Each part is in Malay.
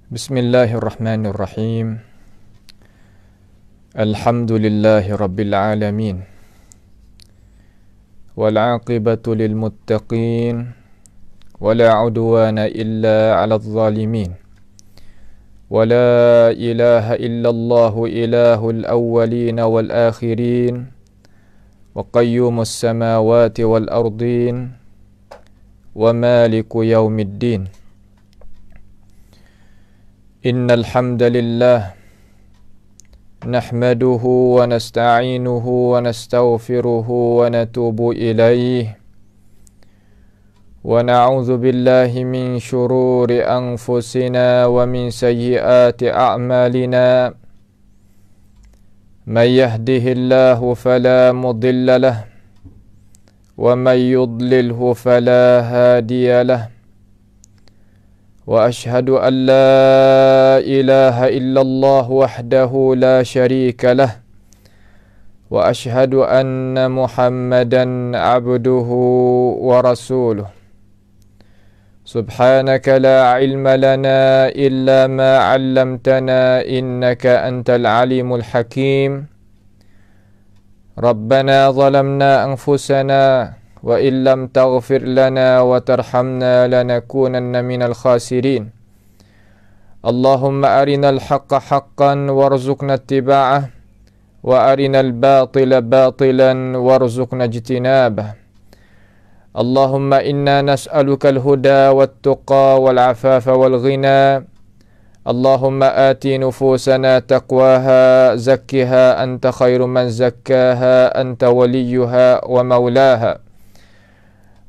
Bismillahirrahmanirrahim. Alhamdulillahi rabbil alamin. Wal 'aqibatu lil muttaqin. Wala 'udwana illa 'alal zalimin. Wala ilaha illallahu ilahul awwalin wal akhirin. Wa qayyumus samawati wal ardin. Wa maliku yaumiddin. Innal hamdalillah nahmaduhu wa nasta'inuhu wa nastaghfiruhu wa natubu ilayhi wa na'udzu billahi min shururi anfusina wa min sayyiati a'malina. Man yahdihillahu fala mudilla lahu wa man yudlilhu fala hadiya lahu. وأشهد أن لا إله إلا الله وحده لا شريك له وأشهد أن محمدا عبده ورسوله. سبحانك لا علم لنا إلا ما علمتنا إنك أنت العليم الحكيم. ربنا ظلمنا أنفسنا وإن لم تغفر لنا وترحمنا لنكونن من الخاسرين. اللهم أرنا الحق حقا وارزقنا اتباعه وأرنا الباطل باطلا وارزقنا اجتنابه. اللهم إنا نسألك الهدى والتقى والعفاف والغنى. اللهم آت نفوسنا تقواها زكها أنت خير من زكاها أنت وليها ومولاها.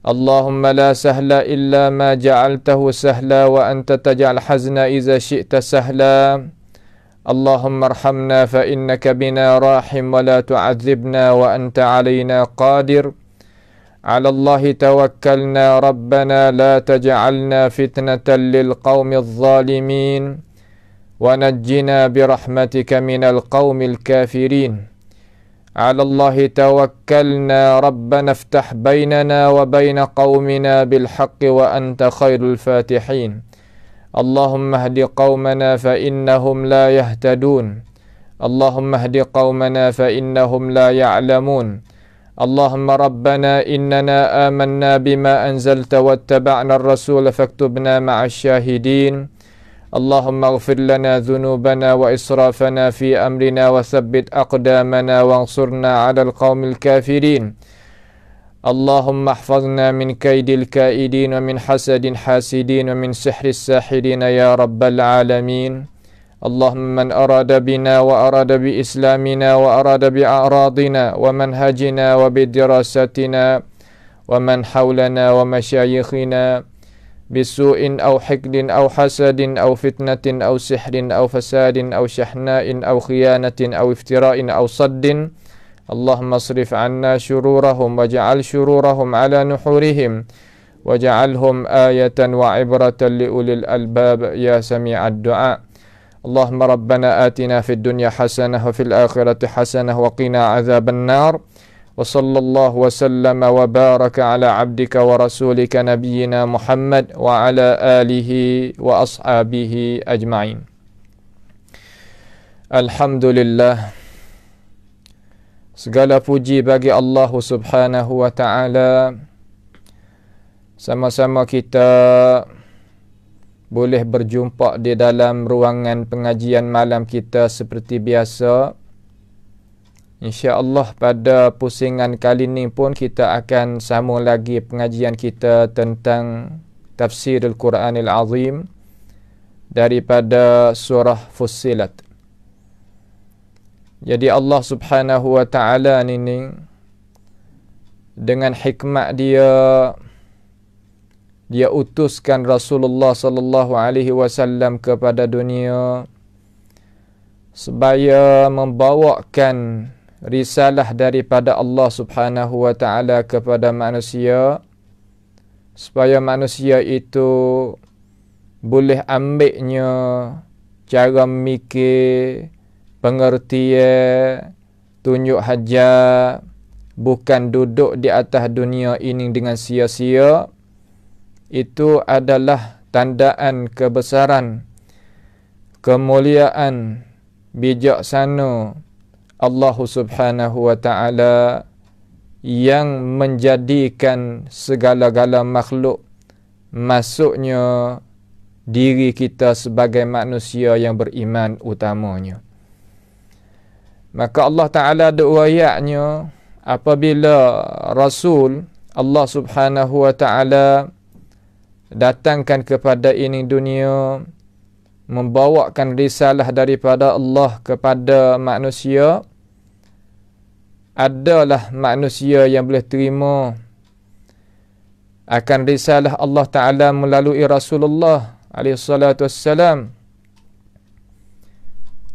اللهم لا سهل إلا ما جعلته سهلا وأنت تجعل حزن إذا شئت سهلا. اللهم ارحمنا فإنك بنا راحم ولا تعذبنا وأنت علينا قادر. على الله توكلنا ربنا لا تجعلنا فتنة للقوم الظالمين ونجنا برحمتك من القوم الكافرين. على الله توكلنا ربنا افتح بيننا وبين قومنا بالحق وأنت خير الفاتحين. اللهم اهد قومنا فإنهم لا يهتدون. اللهم اهد قومنا فإنهم لا يعلمون. اللهم ربنا إننا آمنا بما أنزلت واتبعنا الرسول فاكتبنا مع الشاهدين. اللهم اغفر لنا ذنوبنا وإسرافنا في أمرنا وثبت أقدامنا وانصرنا على القوم الكافرين. اللهم احفظنا من كيد الكائدين ومن حسد حاسدين ومن سحر الساحرين يا رب العالمين. اللهم من أراد بنا وأراد بإسلامنا وأراد بأعراضنا ومنهجنا وبدراستنا ومن حولنا ومشايخنا بسوء أو حقد أو حسد أو فتنة أو سحر أو فساد أو شحناء أو خيانة أو افتراء أو صد. اللهم اصرف عنا شرورهم واجعل شرورهم على نحورهم واجعلهم آية وعبرة لأولي الألباب يا سميع الدعاء. اللهم ربنا آتنا في الدنيا حسنة وفي الآخرة حسنة وقنا عذاب النار. وصلى الله وسلم وبارك على عبدك ورسولك نبينا محمد وعلى آله وأصحابه أجمعين. Alhamdulillah, segala puji bagi Allah Subhanahu wa taala. Sama-sama kita boleh berjumpa di dalam ruangan pengajian malam kita seperti biasa. InsyaAllah pada pusingan kali ini pun kita akan sambung lagi pengajian kita tentang tafsir Al-Quranil Azim daripada surah Fussilat. Jadi Allah Subhanahu wa taala ini dengan hikmat dia utuskan Rasulullah sallallahu alaihi wasallam kepada dunia supaya membawakan risalah daripada Allah Subhanahu wa taala kepada manusia, supaya manusia itu boleh ambilnya cara mikir, pengertian, tunjuk hajat, bukan duduk di atas dunia ini dengan sia-sia. Itu adalah tandaan kebesaran kemuliaan bijaksana Allah Subhanahu wa ta'ala yang menjadikan segala-gala makhluk, masuknya diri kita sebagai manusia yang beriman utamanya. Maka Allah Ta'ala ada ayatnya apabila Rasul Allah Subhanahu wa ta'ala datangkan kepada ini dunia, membawakan risalah daripada Allah kepada manusia, adalah manusia yang boleh terima akan risalah Allah Ta'ala melalui Rasulullah SAW.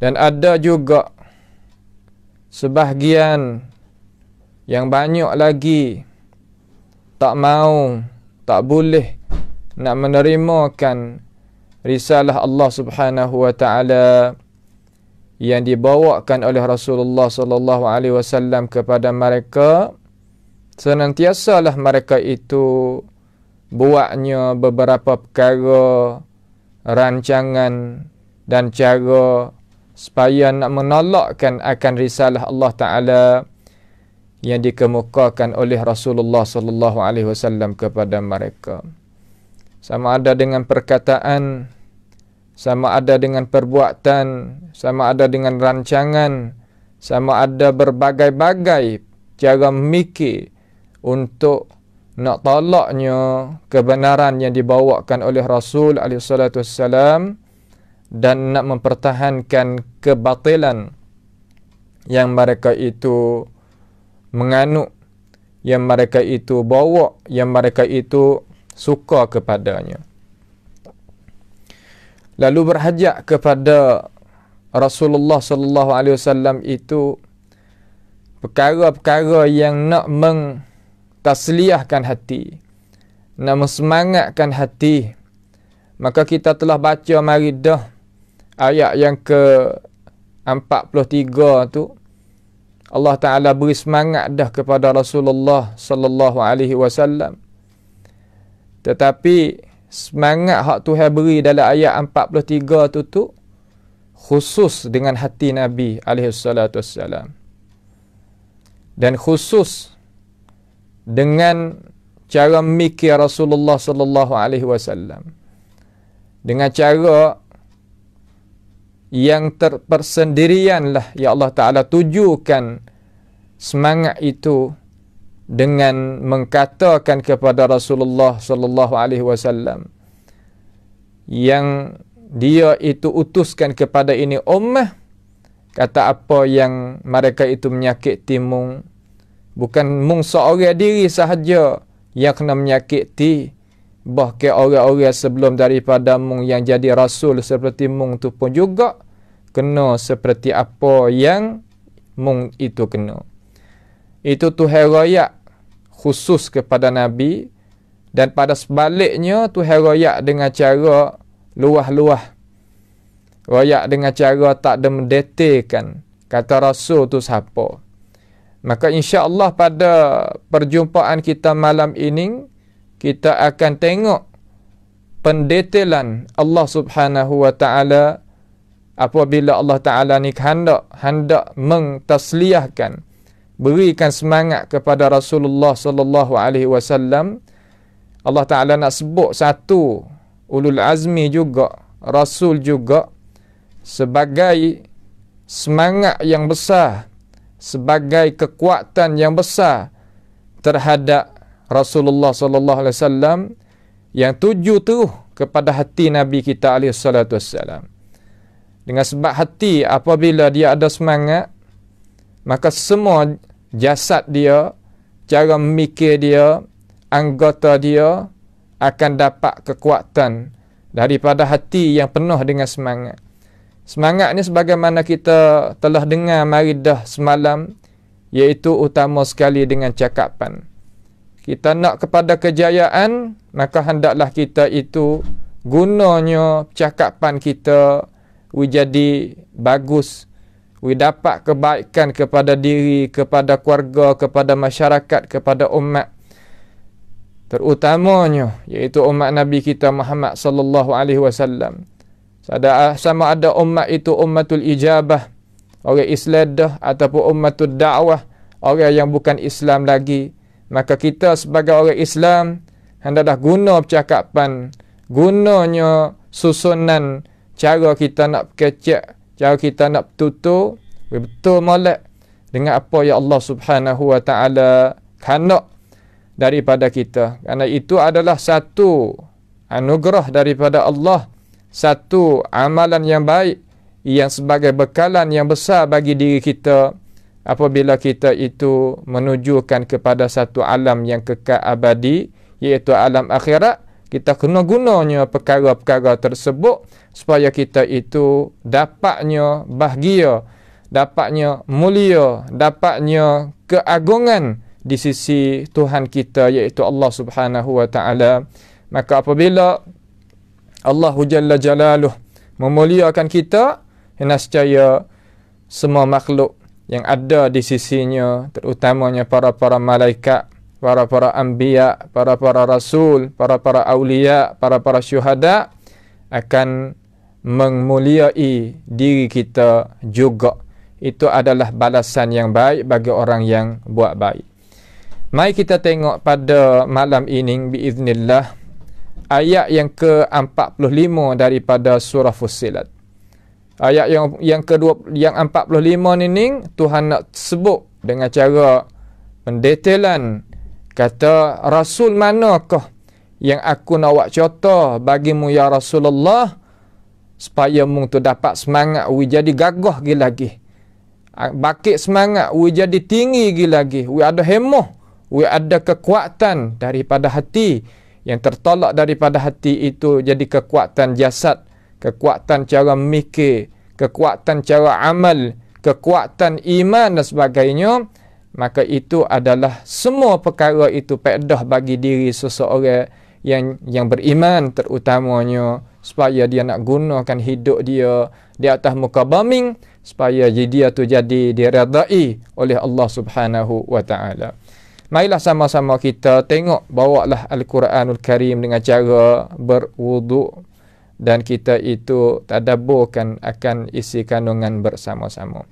Dan ada juga sebahagian yang banyak lagi tak mau, tak boleh nak menerimakan risalah Allah Subhanahu wa ta'ala yang dibawakan oleh Rasulullah sallallahu alaihi wasallam kepada mereka. Senantiasalah mereka itu buatnya beberapa perkara, rancangan dan cara supaya nak menolakkan akan risalah Allah Ta'ala yang dikemukakan oleh Rasulullah sallallahu alaihi wasallam kepada mereka. Sama ada dengan perkataan, sama ada dengan perbuatan, sama ada dengan rancangan, sama ada berbagai-bagai cara memikir untuk nak tolaknya kebenaran yang dibawakan oleh Rasul SAW dan nak mempertahankan kebatilan yang mereka itu menganut, yang mereka itu bawa, yang mereka itu suka kepadanya. Lalu berhajat kepada Rasulullah sallallahu alaihi wasallam itu perkara-perkara yang nak tasliahkan hati, nak mensemangatkan hati. Maka kita telah baca mari dah ayat yang ke-43 tu, Allah Ta'ala beri semangat dah kepada Rasulullah sallallahu alaihi wasallam. Tetapi semangat hak Tuhan beri dalam ayat 43 tu khusus dengan hati Nabi alaihi salatu wassalam. Dan khusus dengan cara mikir Rasulullah sallallahu alaihi wasallam, dengan cara yang terpersendirianlah ya Allah Ta'ala tujukan semangat itu dengan mengatakan kepada Rasulullah sallallahu alaihi wasallam yang dia itu utuskan kepada ini ummah, kata apa yang mereka itu menyakiti mung, bukan mung seorang diri sahaja yang kena menyakiti, bahkan orang-orang sebelum daripada mung yang jadi rasul seperti mung tu pun juga kena seperti apa yang mung itu kena. Itu Tuhan royak khusus kepada Nabi, dan pada sebaliknya Tuhan royak dengan cara luah-luah, royak dengan cara tak ada mendetailkan kata Rasul tu siapa. Maka insya-Allah pada perjumpaan kita malam ini kita akan tengok pendetailan Allah Subhanahu wa ta'ala apabila Allah Ta'ala ni hendak mengtasliahkan, berikan semangat kepada Rasulullah sallallahu alaihi wasallam. Allah Ta'ala nak sebut satu ulul azmi juga, Rasul juga, sebagai semangat yang besar, sebagai kekuatan yang besar terhadap Rasulullah sallallahu alaihi wasallam yang tuju terus kepada hati Nabi kita alaihi salatu wassalam. Dengan sebab hati apabila dia ada semangat, maka semua jasad dia, cara memikir dia, anggota dia akan dapat kekuatan daripada hati yang penuh dengan semangat. Semangat ni sebagaimana kita telah dengar mari dah semalam, iaitu utama sekali dengan cakapan. Kita nak kepada kejayaan, maka hendaklah kita itu gunanya cakapan kita jadi bagus, dapat kebaikan kepada diri, kepada keluarga, kepada masyarakat, kepada umat. Terutamanya iaitu umat Nabi kita Muhammad sallallahu alaihi wasallam. Sama ada umat itu ummatul ijabah, orang Islam dah, ataupun ummatul da'wah, orang yang bukan Islam lagi. Maka kita sebagai orang Islam hendaklah guna percakapan, gunanya susunan, cara kita nak kecek, cara kita nak tutur betul molek dengan apa yang Allah Subhanahu wa taala khanak daripada kita. Kerana itu adalah satu anugerah daripada Allah, satu amalan yang baik yang sebagai bekalan yang besar bagi diri kita apabila kita itu menujukan kepada satu alam yang kekal abadi, iaitu alam akhirat. Kita kena gunanya perkara-perkara tersebut supaya kita itu dapatnya bahagia, dapatnya mulia, dapatnya keagungan di sisi Tuhan kita, iaitu Allah Subhanahu wa taala. Maka apabila Allah Jalla Jalaluh memuliakan kita, nescaya semua makhluk yang ada di sisinya, terutamanya para malaikat, para anbiya, para rasul, para aulia, para syuhada akan memuliai diri kita juga. Itu adalah balasan yang baik bagi orang yang buat baik. Mari kita tengok pada malam ini biiznillah ayat yang ke-45 daripada surah Fussilat. Ayat yang yang 45 ni Tuhan nak sebut dengan cara pendetailan, kata rasul manakah yang aku nak buat contoh bagimu ya Rasulullah supaya mung tu dapat semangat wi jadi gagah lagi. Bakit semangat wi jadi tinggi lagi. Wi ada hemah, wi ada kekuatan daripada hati. Yang tertolak daripada hati itu jadi kekuatan jasad, kekuatan cara mikir, kekuatan cara amal, kekuatan iman dan sebagainya. Maka itu adalah semua perkara itu pedah bagi diri seseorang yang beriman, terutamanya supaya dia nak gunakan hidup dia di atas muka bumi supaya dia tu jadi diredai oleh Allah Subhanahu wa taala. Marilah sama-sama kita tengok, bawalah Al-Quranul Karim dengan cara berwuduk dan kita itu tadabburkan akan isi kandungan bersama-sama.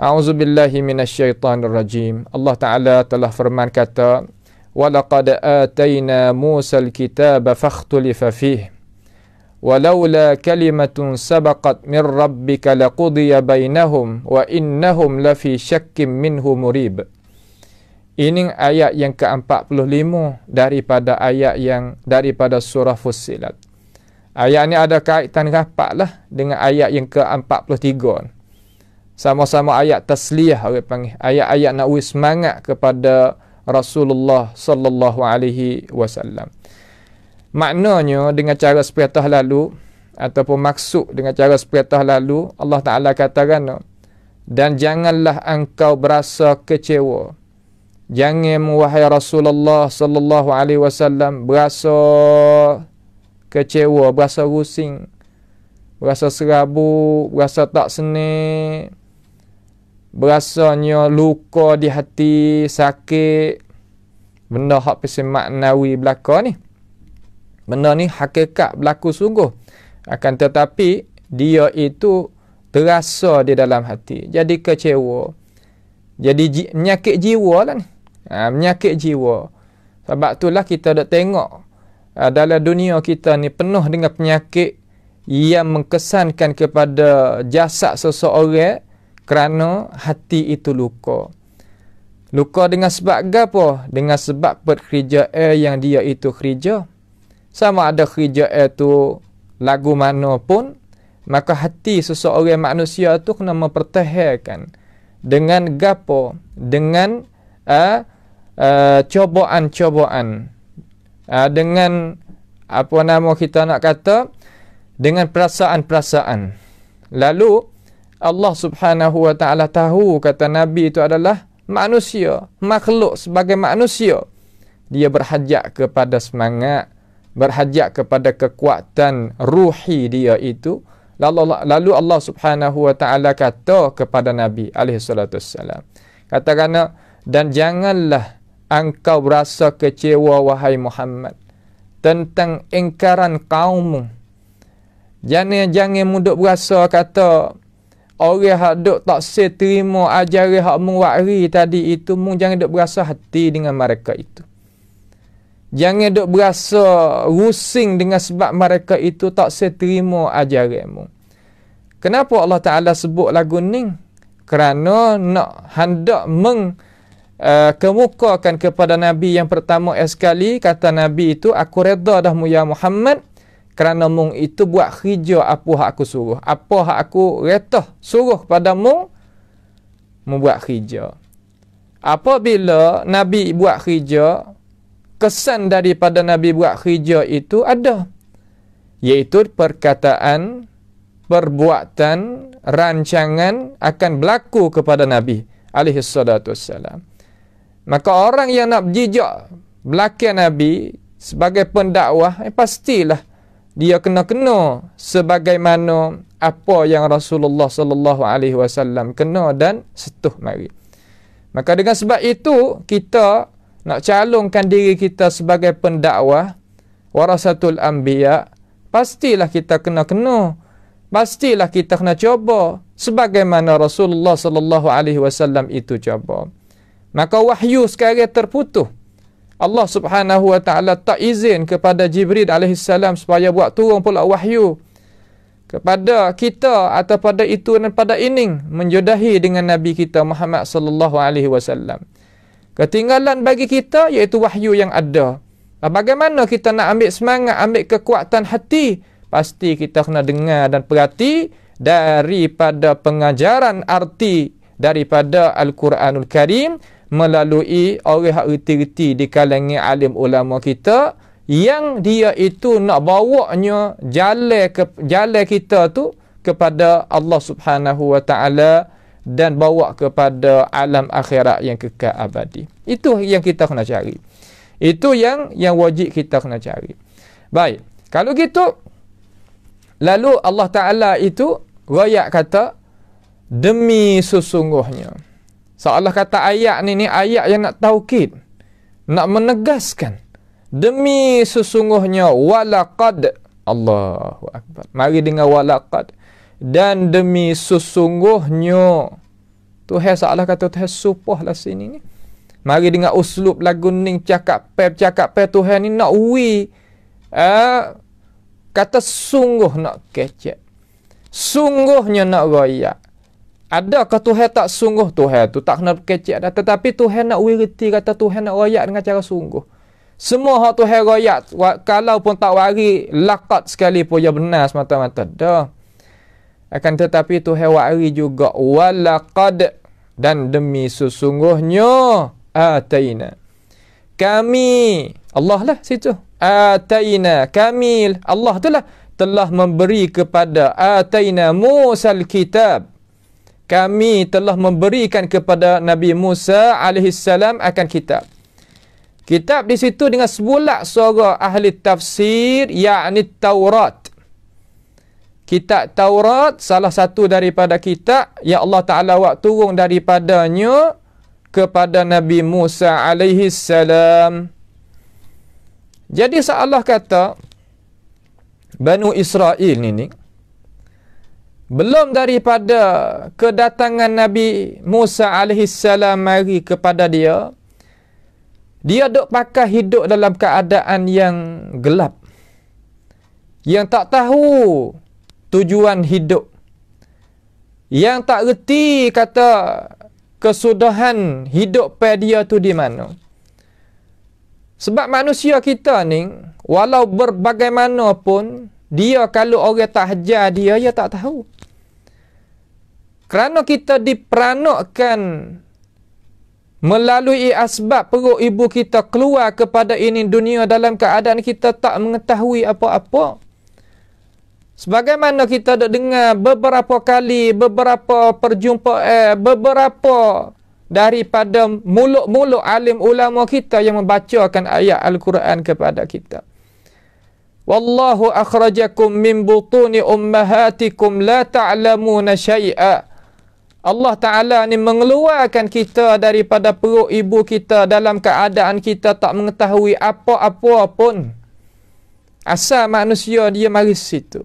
A'udzubillahi minasyaitanir rajim. Allah Ta'ala telah firman kata, وَلَقَدْ آتَيْنَا مُوسَى الْكِتَابَ فَاخْتُلِفَ فِيهِ وَلَوْلَا كَلِمَةٌ سَبَقَتْ مِنْ رَبِّكَ لَقُضِيَ بَيْنَهُمْ وَإِنَّهُمْ لَفِي شَكٍّ مِّنْهُ مُرِيبٍ. Ini ayat yang ke-45 daripada daripada surah Fussilat. Ayat ni ada kaitan rapatlah dengan ayat yang ke-43. Sama-sama ayat tasliyah, orang panggil. Ayat-ayat nak beri semangat kepada Rasulullah sallallahu alaihi wasallam. Maknanya dengan cara seperti lalu ataupun maksud dengan cara seperti lalu, Allah Taala katakan, dan janganlah engkau berasa kecewa. Jangan wahai Rasulullah sallallahu alaihi wasallam berasa kecewa, berasa rusing, berasa serabu, berasa tak senang, berasanya luka di hati, sakit. Benda hak pesen maknawi belaka ni. Benda ni hakikat berlaku sungguh. Akan tetapi dia itu terasa di dalam hati. Jadi kecewa. Jadi menyakit jiwa lah ni. Menyakit jiwa. Sebab itulah kita dah tengok dalam dunia kita ni penuh dengan penyakit yang mengkesankan kepada jasad seseorang kerana hati itu luka. Luka dengan sebab apa? Dengan sebab pekerjaan yang dia itu kerja. Sama ada kerjaan itu lagu mana pun, maka hati seseorang manusia itu kena mempertahankan dengan gapo? Dengan cobaan-cobaan. Dengan apa nama kita nak kata? Dengan perasaan-perasaan. Lalu Allah Subhanahu wa taala tahu kata Nabi itu adalah manusia, makhluk sebagai manusia. Dia berhajat kepada semangat, berhajat kepada kekuatan ruhi dia itu. Lalu Allah Subhanahu wa taala kata kepada Nabi alaihi salatu wassalam, katakan, dan janganlah engkau berasa kecewa wahai Muhammad tentang ingkaran kaummu. Jangan muduk berasa kata orang hak duk tak seterima ajaran hak mewakri tadi itu, mung jangan duk berasa hati dengan mereka itu. Jangan duk berasa rusing dengan sebab mereka itu tak seterima ajaranmu. Kenapa Allah Ta'ala sebut lagu ni? Kerana nak hendak kemukakan kepada Nabi yang pertama sekali, kata Nabi itu, aku redha dah mu ya Muhammad, kerana mung itu buat kerja apa hak aku suruh. Apa hak aku retah suruh pada mung buat kerja. Apabila Nabi buat kerja, kesan daripada Nabi buat kerja itu ada, iaitu perkataan, perbuatan, rancangan akan berlaku kepada Nabi alaihi salatu wassalam. Maka orang yang nak jejak belakang Nabi sebagai pendakwah, pastilah dia kena sebagaimana apa yang Rasulullah sallallahu alaihi wasallam kena dan setuh mari. Maka dengan sebab itu kita nak calonkan diri kita sebagai pendakwah warasatul anbiya, pastilah kita kena. Pastilah kita kena coba sebagaimana Rasulullah sallallahu alaihi wasallam itu coba. Maka wahyu sekarang terputus. Allah Subhanahu wa taala tak izin kepada Jibril alaihi salam supaya buat turun pula wahyu kepada kita atau pada itu dan pada ini menjodahi dengan Nabi kita Muhammad sallallahu alaihi wasallam. Ketinggalan bagi kita iaitu wahyu yang ada. Bagaimana kita nak ambil semangat, ambil kekuatan hati? Pasti kita kena dengar dan perhati daripada pengajaran arti daripada Al-Quranul Karim melalui orang yang reti-reti di kalangan alim ulama kita, yang dia itu nak bawanya jalan kita tu kepada Allah Subhanahu wa taala dan bawa kepada alam akhirat yang kekal abadi. Itu yang kita kena cari. Itu yang wajib kita kena cari. Baik, kalau gitu lalu Allah Taala itu royak kata demi sesungguhnya. Seolah kata ayat ni ayat yang nak taukid, nak menegaskan. Demi sesungguhnya, walaqad, Allahu Akbar. Mari dengar walaqad. Dan demi sesungguhnya. Tuhan seolah kata Tuhan supah lah sini ni. Mari dengar uslub lagu ni, cakap Tuhan ni nak kata sungguh nak kecek. Sungguhnya nak royak. Adakah Tuhan tak sungguh? Tuhan tu tak kena kecek dah. Tetapi Tuhan nak wiriti kata Tuhan nak royak dengan cara sungguh. Semua hak Tuhan royak, kalau pun tak wari laqad sekali pun ya benar semata-mata dah. Akan tetapi Tuhan wari juga walaqad, dan demi sesungguhnya ataina. Kami, Allah lah situ. Ataina, kami, Allah tu lah telah memberi kepada ataina Musal kitab. Kami telah memberikan kepada Nabi Musa alaihissalam akan kitab. Kitab di situ dengan sebulak suara ahli tafsir, yakni Taurat. Kitab Taurat salah satu daripada kitab yang Allah Ta'ala buat turun daripadanya kepada Nabi Musa alaihissalam. Jadi seolah kata Banu Israel ni belum daripada kedatangan Nabi Musa alaihissalam mari kepada dia duk pakai hidup dalam keadaan yang gelap, yang tak tahu tujuan hidup, yang tak reti kata kesudahan hidup pada dia tu di mana. Sebab manusia kita ni walau berbagaimanapun dia, kalau orang tak hajar dia tak tahu. Kerana kita diperanakkan melalui asbab perut ibu kita keluar kepada ini dunia dalam keadaan kita tak mengetahui apa-apa. Sebagaimana kita dah dengar beberapa kali, beberapa perjumpaan, beberapa daripada mulut-mulut alim ulama kita yang membacakan ayat Al-Quran kepada kita. Wallahu akhrajakum min butuni ummahatikum la ta'lamuna syai'a. Allah Ta'ala ni mengeluarkan kita daripada perut ibu kita dalam keadaan kita tak mengetahui apa-apa pun. Asal manusia dia mari situ.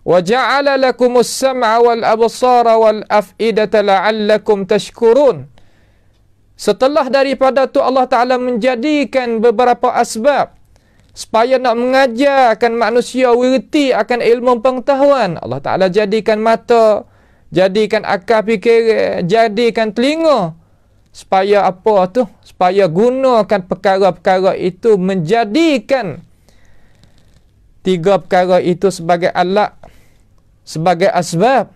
Wa ja'ala lakumus sam'a wal absara wal af'idata la'allakum tashkurun. Setelah daripada tu Allah Ta'ala menjadikan beberapa asbab supaya nak mengajarkan manusia wirti akan ilmu pengetahuan. Allah Ta'ala jadikan mata, jadikan akal fikir, jadikan telinga. Supaya apa tu? Supaya gunakan perkara-perkara itu, menjadikan tiga perkara itu sebagai alat, sebagai asbab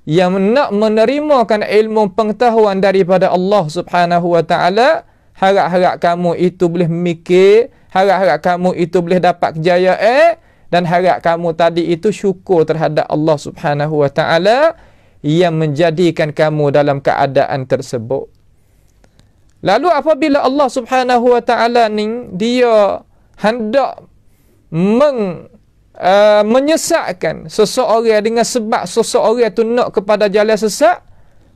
yang nak menerimakan ilmu pengetahuan daripada Allah Subhanahu wa Ta'ala. Harap-harap kamu itu boleh mikir, harap-harap kamu itu boleh dapat kejayaan, dan harap kamu tadi itu syukur terhadap Allah Subhanahu wa Ta'ala yang menjadikan kamu dalam keadaan tersebut. Lalu apabila Allah Subhanahu wa Ta'ala ni dia hendak menyesatkan seseorang dengan sebab seseorang tu nak kepada jalan sesat,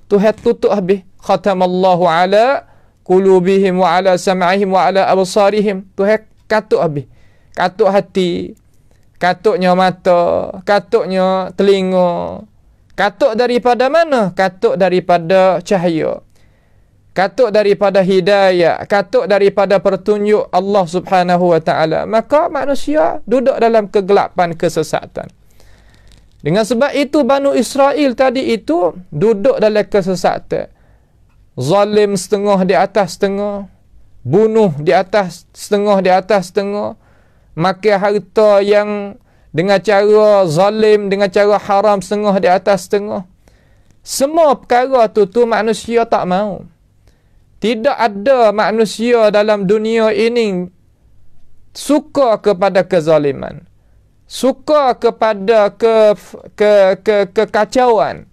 Tuhan tutup habis. Khatamallahu ala qulubihim wa ala sam'ihim wa ala absarihim. Tuhan katuk habis. Katuk hati, katuknya mata, katuknya telinga. Katuk daripada mana? Katuk daripada cahaya. Katuk daripada hidayah, katuk daripada petunjuk Allah Subhanahu wa Ta'ala. Maka manusia duduk dalam kegelapan, kesesatan. Dengan sebab itu Banu Israel tadi itu duduk dalam kesesatan. Zalim setengah di atas setengah, bunuh di atas setengah di atas setengah, makan harta yang dengan cara zalim, dengan cara haram setengah di atas setengah. Semua perkara tu manusia tak mau. Tidak ada manusia dalam dunia ini suka kepada kezaliman, suka kepada kekacauan,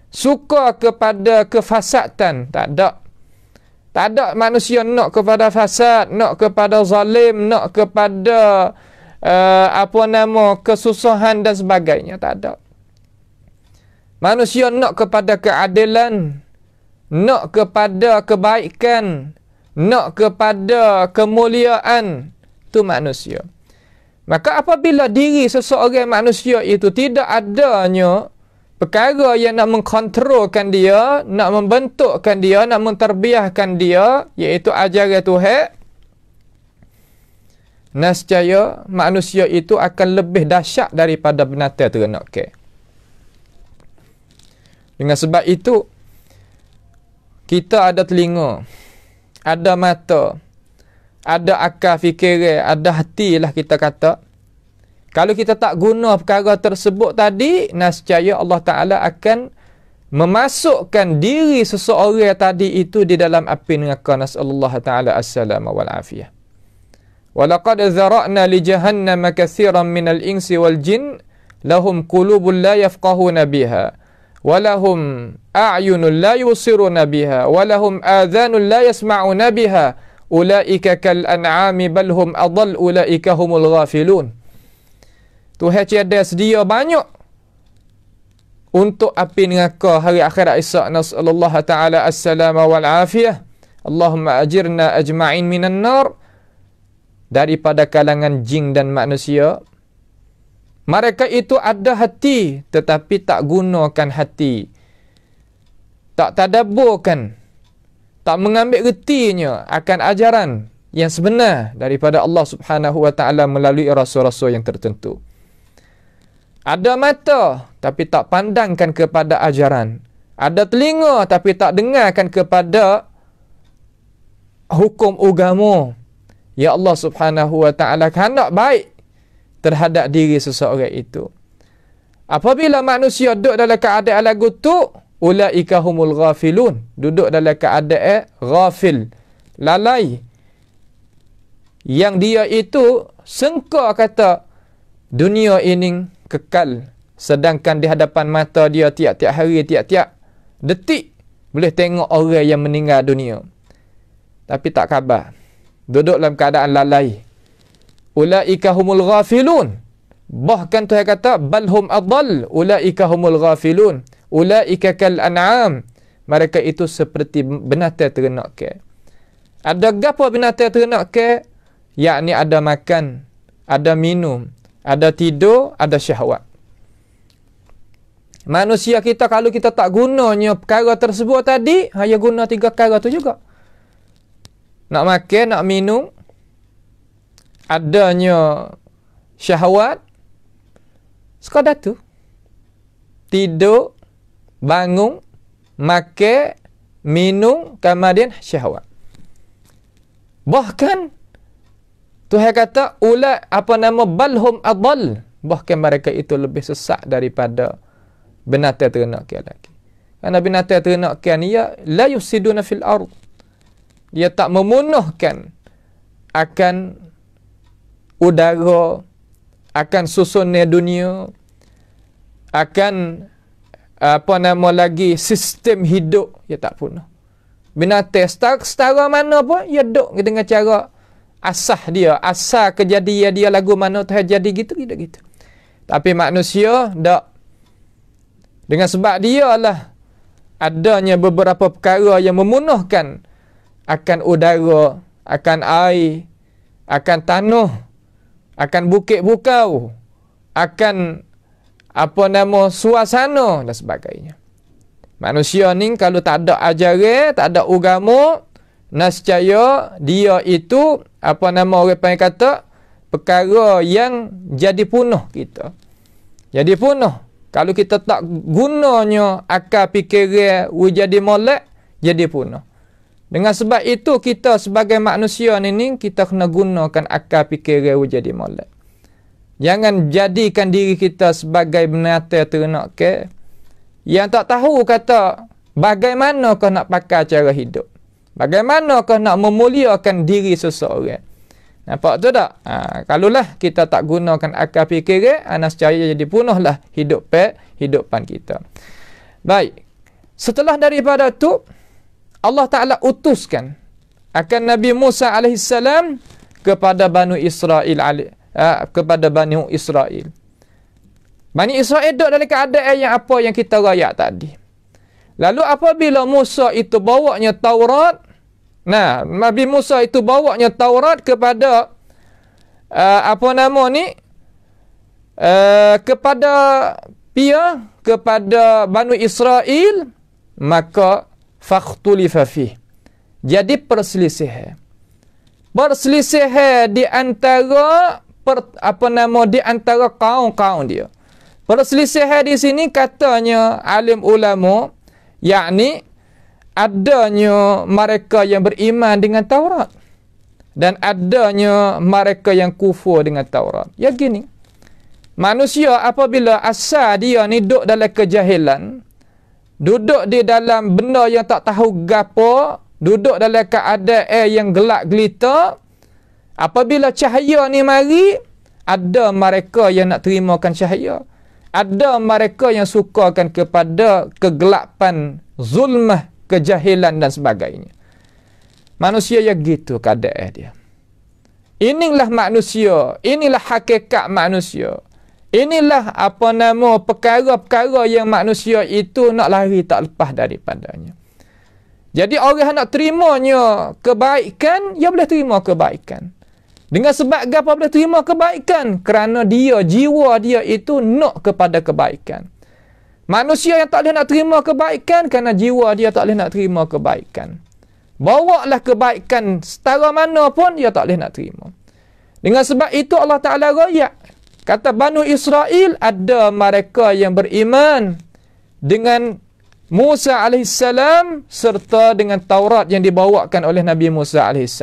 suka kepada kefasadan. Tak ada. Tak ada manusia nak kepada fasad, nak kepada zalim, nak kepada kesusahan dan sebagainya. Tak ada. Manusia nak kepada keadilan, nak kepada kebaikan, nak kepada kemuliaan. Itu manusia. Maka apabila diri seseorang manusia itu tidak adanya perkara yang nak mengkontrolkan dia, nak membentukkan dia, nak menterbiahkan dia, iaitu ajaran Tuhan, nescaya manusia itu akan lebih dahsyat daripada binatang ternak. Dengan sebab itu, kita ada telinga, ada mata, ada akal fikiran, ada hati lah kita kata. Kalau kita tak guna perkara tersebut tadi, nescaya Allah Ta'ala akan memasukkan diri seseorang tadi itu di dalam api neraka. Nas'alullah Ta'ala as-salama wal-afiyah. وَلَقَدْ ذَرَأْنَا لِجَهَنَّمَ كَثِيرًا مِنَ الْإِنسِ وَالْجِنِّ لَهُمْ قُلُوبٌ لَا يَفْقَهُونَ بِهَا وَلَهُمْ أَعْيُنٌ لَا يُبْصِرُونَ بِهَا وَلَهُمْ آذَانٌ لَا يَسْمَعُونَ بِهَا أُولَئِكَ كَالْأَنْعَامِ بَلْ هُمْ أَضَلُّ أُولَئِكَ هُمُ الْغَافِلُونَ. Tuhan ada sedia banyak untuk api neraka hari akhirat esok. Nasallallahu ta'ala as-salama wal-afiyah. Allahumma ajirna ajma'in minan nar. Daripada kalangan jin dan manusia, mereka itu ada hati tetapi tak gunakan hati, tak tadabburkan, tak mengambil retinya akan ajaran yang sebenar daripada Allah Subhanahu wa Ta'ala melalui rasul-rasul yang tertentu. Ada mata tapi tak pandangkan kepada ajaran, ada telinga tapi tak dengarkan kepada hukum agama. Ya Allah Subhanahu wa Ta'ala hendak baik terhadap diri seseorang itu. Apabila manusia duduk dalam keadaan lagu tu, ulaika humul ghafilun, duduk dalam keadaan ghafil, lalai, yang dia itu sangka kata dunia ini kekal, sedangkan di hadapan mata dia tiap-tiap hari, tiap-tiap detik boleh tengok orang yang meninggal dunia, tapi tak khabar, duduk dalam keadaan lalai. Ulaika humul ghafilun. Bahkan Tuhan kata balhum adall. Ulaika humul ghafilun. Ulaika kal an'am. Mereka itu seperti binatang ternak ke. Ada gapo binatang ternak ke? Yakni ada makan, ada minum, ada tidur, ada syahwat. manusia kita kalau kita tak gunanya perkara tersebut tadi, hanya guna 3 perkara tu juga. Nak makan, nak minum, adanya syahwat, sekadar tu. Tidur, bangun, makan, minum, kemudian syahwat. Bahkan Tuhan kata balhum adall, bahkan mereka itu lebih sesat daripada binatang ternak lagi. Karena binatang ternak ni la yusiduna fil ard, dia tak memunuhkan akan udara, akan susunnya dunia, akan sistem hidup, dia tak punah. Binatang setara mana pun dia duduk dengan cara asal kejadian dia lagu mana Tuhan jadi gitu. Tapi manusia tak. Dengan sebab dia lah adanya beberapa perkara yang memunuhkan akan udara, akan air, akan tanah, akan bukit-bukau, akan suasana dan sebagainya. Manusia ni kalau tak ada ajaran, tak ada agama, nescaya dia itu orang panggil kata perkara yang jadi punah kita. Jadi punah. Kalau kita tak gunanya akal fikiran jadi molek, jadi punah. Dengan sebab itu kita sebagai manusia ni kita kena gunakan akal fikiran jadi molek. Jangan jadikan diri kita sebagai binatang ternak yang tak tahu kata bagaimanakah nak pakai cara hidup. Bagaimanakah nak memuliakan diri seseorang. Nampak tu tak? Kalaulah kita tak gunakan akal fikiran, nescaya jadi punahlah hidupan kita. Baik. Setelah daripada tu, Allah Ta'ala utuskan akan Nabi Musa AS kepada Bani Israel. Bani Israel duduk dalam keadaan yang apa yang kita rayak tadi. Lalu apabila Musa itu bawanya Taurat, Nabi Musa itu bawanya Taurat kepada kepada Bani Israel, maka fakhtulifa fih. Jadi perselisihan di antara di antara kaum-kaum dia. Perselisihan di sini katanya alim ulama, yakni adanya mereka yang beriman dengan Taurat dan adanya mereka yang kufur dengan Taurat. Ya gini, manusia apabila asal dia ni duduk dalam kejahilan, duduk di dalam benda yang tak tahu gapo, duduk dalam keadaan yang gelap gelita, apabila cahaya ni mari, ada mereka yang nak terimakan cahaya. Ada mereka yang sukakan kepada kegelapan, zulmah, kejahilan dan sebagainya. Manusia yang gitu keadaan dia. Inilah manusia, inilah hakikat manusia. Inilah perkara-perkara yang manusia itu nak lari tak lepas daripadanya. Jadi orang nak terimanya kebaikan, dia boleh terima kebaikan. Dengan sebab apa boleh terima kebaikan? Kerana dia, jiwa dia itu nak kepada kebaikan. Manusia yang tak boleh nak terima kebaikan kerana jiwa dia tak boleh nak terima kebaikan. Bawalah kebaikan setara mana pun dia tak boleh nak terima. Dengan sebab itu Allah Ta'ala rayak. Kata Bani Israel, ada mereka yang beriman dengan Musa AS serta dengan Taurat yang dibawakan oleh Nabi Musa AS.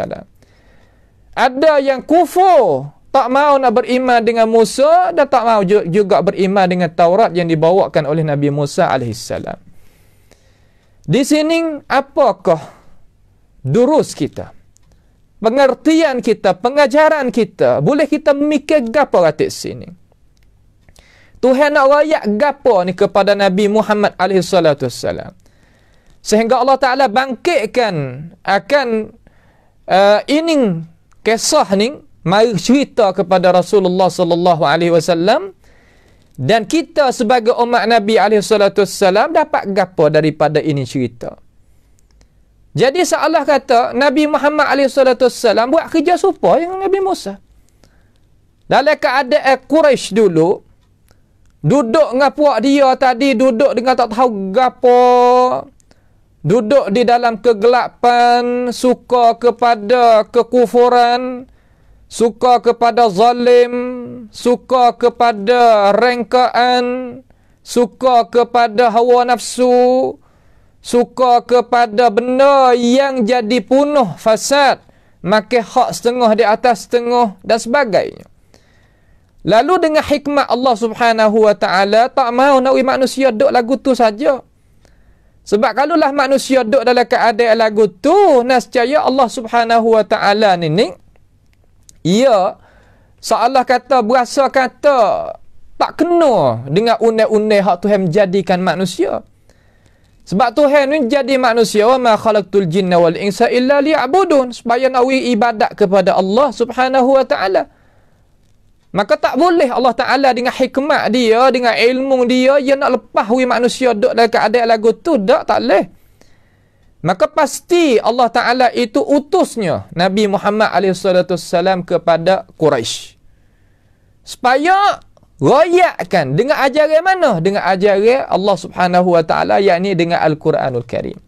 Ada yang kufur, tak mau nak beriman dengan Musa dan tak mau juga beriman dengan Taurat yang dibawakan oleh Nabi Musa AS. Di sini apakah durus kita? Pengertian kita, pengajaran kita, boleh kita mikir gapo kat sini? Tuhan nak rayak gapo ni kepada Nabi Muhammad AS, sehingga Allah Ta'ala bangkitkan akan ini kisah ni, mari cerita kepada Rasulullah sallallahu alaihi wasallam, dan kita sebagai umat Nabi alaihi salatu wasallam dapat gapo daripada ini cerita. Jadi seolah kata Nabi Muhammad alaihi salatu wasallam buat kerja serupa dengan Nabi Musa. Dalam keadaan Quraisy dulu, Duduk dengan puak dia tadi, duduk dengan tak tahu gapo. Duduk di dalam kegelapan, suka kepada kekufuran, suka kepada zalim, suka kepada rengkaan, suka kepada hawa nafsu, suka kepada benda yang jadi punuh fasad, makan hak setengah di atas setengah dan sebagainya. Lalu dengan hikmat Allah Subhanahu wa taala tak mau nak manusia duk lagu tu saja. Sebab kalaulah manusia duk dalam keadaan lagu tu, nescaya Allah Subhanahu wa taala ni ia seolah kata berasa kata tak kena dengan undang-undang hak Tuhan menjadikan manusia. Sebab Tuhan ni jadi manusia, wa ma khalaqtul jinna wal insa illa liya'budun, supaya nak ibadat kepada Allah Subhanahu wa taala. Maka tak boleh Allah Ta'ala dengan hikmat dia, dengan ilmu dia, ia nak lepas manusia duduk dalam keadaan lagu tu. Tak boleh. Maka pasti Allah Ta'ala itu utusnya Nabi Muhammad SAW kepada Quraisy, supaya rayakkan dengan ajaran mana? Dengan ajaran Allah Subhanahu Wa Ta'ala, yakni dengan Al-Quranul Karim.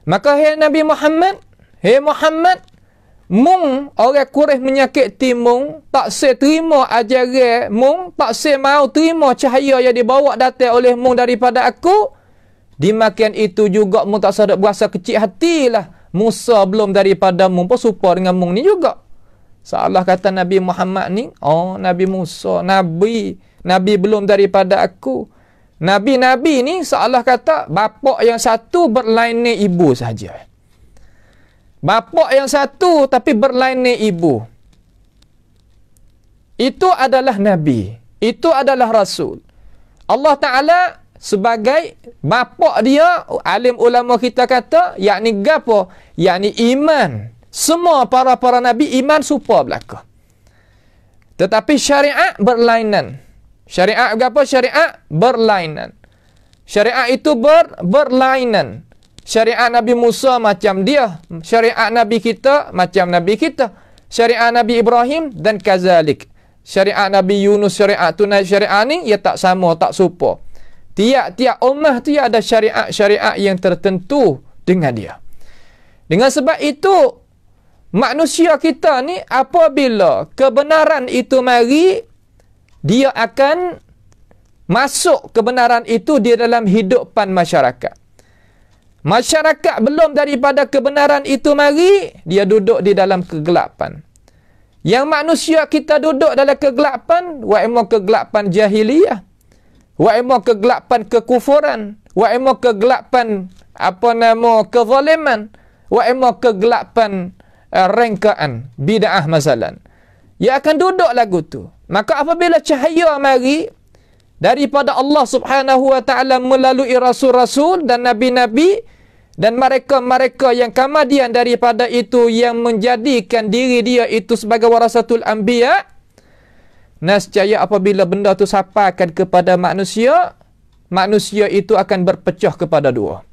Maka hai Nabi Muhammad, hai Muhammad, mung orang Quraisy menyakiti mung, tak se terima ajaran mung, tak se mau terima cahaya yang dibawa datang oleh mung daripada aku. Dimakan itu juga mung tak sedap berasa kecil hatilah. Musa belum daripada mung pun serupa dengan mung ni juga. Salah kata Nabi Muhammad ni, oh Nabi Musa, Nabi belum daripada aku. Nabi-nabi ni salah kata bapa yang satu berlainan ibu saja. Bapa yang satu tapi berlainan ibu. Itu adalah Nabi. Itu adalah Rasul. Allah Ta'ala sebagai bapa dia, alim ulama kita kata, yakni gapo? Yakni iman. Semua para Nabi iman serupa belaka. Tetapi syariat berlainan. Syariat gapo? Syariat berlainan. Syariat itu berlainan. Syariat Nabi Musa macam dia, syariat Nabi kita macam Nabi kita, syariat Nabi Ibrahim dan kazalik. Syariat Nabi Yunus, syariat ni ia tak sama, tak serupa. Tiap-tiap ummah tu ada syariat-syariat yang tertentu dengan dia. Dengan sebab itu manusia kita ni apabila kebenaran itu mari, dia akan masuk kebenaran itu di dalam hidupan masyarakat. Masyarakat belum daripada kebenaran itu mari, dia duduk di dalam kegelapan. Yang manusia kita duduk dalam kegelapan, wa imma kegelapan jahiliyah, wa imma kegelapan kekufuran, wa imma kegelapan kezaliman, wa imma kegelapan rengkaan, bid'ah masalan. Ia akan duduk lagu tu. Maka apabila cahaya mari daripada Allah Subhanahu wa taala melalui rasul-rasul dan nabi-nabi, dan mereka-mereka yang kemudian daripada itu yang menjadikan diri dia itu sebagai warasatul anbiya, nescaya apabila benda itu sampaikan kepada manusia, manusia itu akan berpecah kepada dua.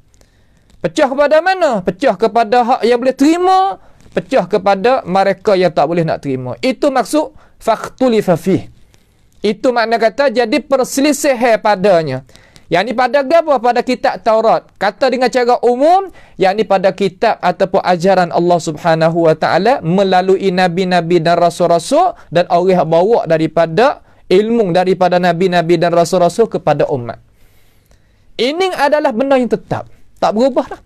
Pecah kepada mana? Pecah kepada hak yang boleh terima, pecah kepada mereka yang tak boleh nak terima. Itu maksud fakhtulifa fih. Itu makna kata jadi perselisihan padanya. Yang ni pada apa? Pada kitab Taurat. Kata dengan cara umum, yang ni pada kitab ataupun ajaran Allah Subhanahu wa taala melalui nabi-nabi dan rasul-rasul dan orang yang bawa daripada ilmu daripada nabi-nabi dan rasul-rasul kepada umat. Ini adalah benda yang tetap, tak berubah lah.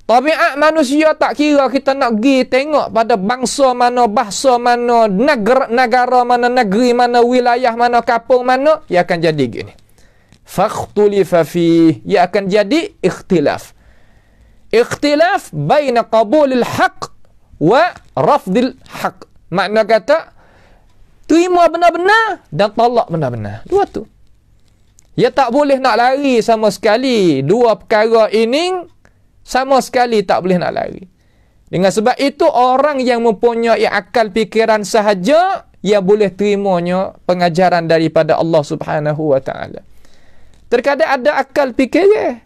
Tabiat manusia tak kira kita nak pergi tengok pada bangsa mana, bahasa mana, negara mana, negeri mana, wilayah mana, kampung mana, ia akan jadi gini. Fakhtulifa fih, ia akan jadi ikhtilaf. Ikhtilaf baina qabulil haq wa rafdil haq. Makna kata terima benar-benar dan tolak benar-benar. Dua tu. Ia tak boleh nak lari sama sekali. Dua perkara ini sama sekali tak boleh nak lari. Dengan sebab itu orang yang mempunyai akal fikiran sahaja, ia boleh terimanya pengajaran daripada Allah Subhanahu wa taala. Terkadang ada akal fikir,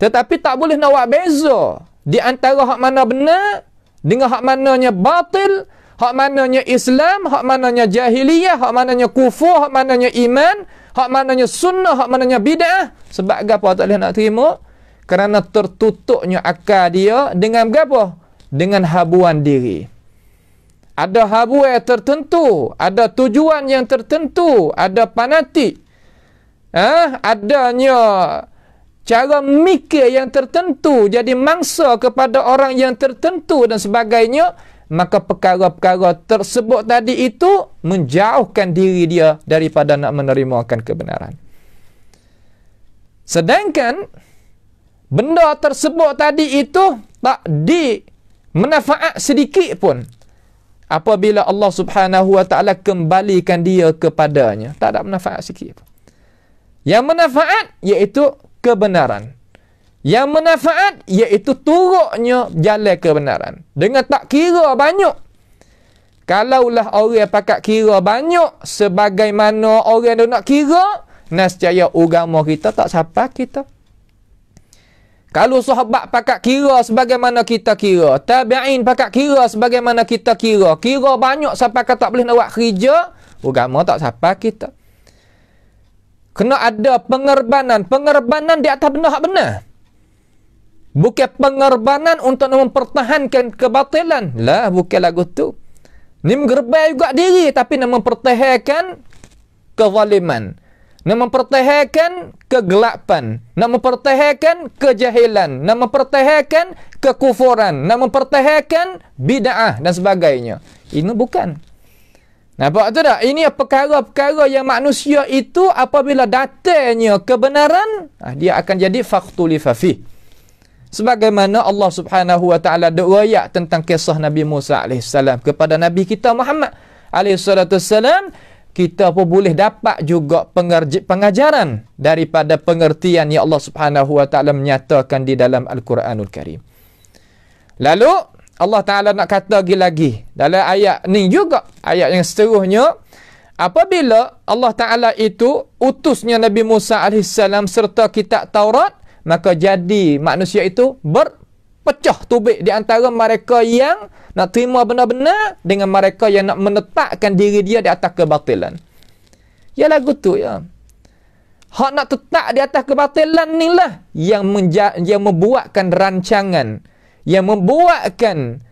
tetapi tak boleh nak buat beza di antara hak mana benar dengan hak mananya batil, hak mananya Islam, hak mananya jahiliyah, hak mananya kufur, hak mananya iman, hak mananya sunnah, hak mananya bid'ah. Sebab apa tak boleh nak terima? Kerana tertutupnya akal dia dengan apa? Dengan habuan diri. Ada habuan tertentu, ada tujuan yang tertentu, ada fanatik. Adanya cara mikir yang tertentu, jadi mangsa kepada orang yang tertentu dan sebagainya, maka perkara-perkara tersebut tadi itu menjauhkan diri dia daripada nak menerimakan kebenaran. Sedangkan benda tersebut tadi itu tak manfaat sedikit pun apabila Allah Subhanahu wa taala kembalikan dia kepadanya. Tak ada manfaat sedikit pun. Yang manfaat iaitu kebenaran. Yang manfaat iaitu turutnya jalan kebenaran. Dengan tak kira banyak. Kalaulah orang pakat kira banyak sebagaimana orang nak kira, nescaya agama kita tak sampai kita. Kalau sahabat pakat kira sebagaimana kita kira, tabi'in pakat kira sebagaimana kita kira banyak sampai kata tak boleh nak buat kerja, agama tak sampai kita. Kena ada pengorbanan di atas benda hak benar. Bukan pengorbanan untuk mempertahankan kebatilan. Lah, bukan lagu tu. Ni menggerbai juga diri tapi nak mempertahankan kezaliman. Nak mempertahankan kegelapan, nak mempertahankan kejahilan, nak mempertahankan kekufuran, nak mempertahankan bid'ah dan sebagainya. Ini bukan. Nampak tu tak? Ini perkara-perkara yang manusia itu apabila datangnya kebenaran, dia akan jadi fakhtulifa fi. Sebagaimana Allah Subhanahu wa taala riwayat tentang kisah Nabi Musa alaihissalam kepada Nabi kita Muhammad alaihissalam, kita pun boleh dapat juga pengajaran daripada pengertian yang Allah Subhanahu wa taala menyatakan di dalam Al-Quranul Karim. Lalu Allah Ta'ala nak kata lagi dalam ayat ni juga, ayat yang seterusnya, apabila Allah Ta'ala itu utusnya Nabi Musa AS serta kitab Taurat, maka jadi manusia itu berpecah tubik di antara mereka yang nak terima benar-benar dengan mereka yang nak menetapkan diri dia di atas kebatilan. Ya lagu tu ya. Hak nak tetap di atas kebatilan ni lah yang membuatkan rancangan, yang membuatkan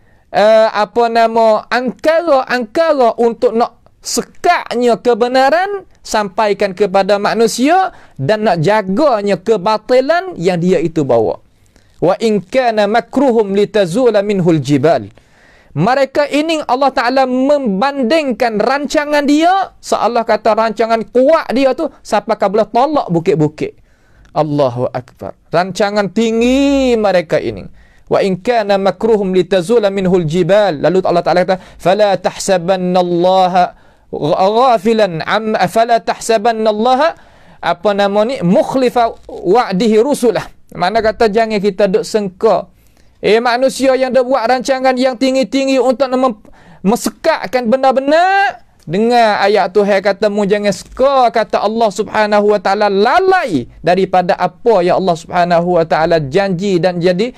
angkara-angkara untuk nak sekaknya kebenaran sampaikan kepada manusia dan nak jaganya kebatilan yang dia itu bawa. Wa in kana makruhum litazula minhul jibal. Mereka ini Allah Ta'ala membandingkan rancangan dia, seolah kata rancangan kuat dia tu sampai boleh tolak bukit-bukit. Allahu Akbar. Rancangan tinggi mereka ini. Wa in kana makruhum litazula minhul jibal. Lalu Allah Ta'ala kata, fala tahsabannallaha ghafilan amma fala tahsabannallaha mukhlifa wa'dihi rusulah. Mana kata jangan kita duk sengka manusia yang dah buat rancangan yang tinggi-tinggi untuk mesekakkan benda-benda. Dengar ayat Tuhan kata mu jangan seka, kata Allah Subhanahu wa taala lalai daripada apa yang Allah Subhanahu wa taala janji dan jadi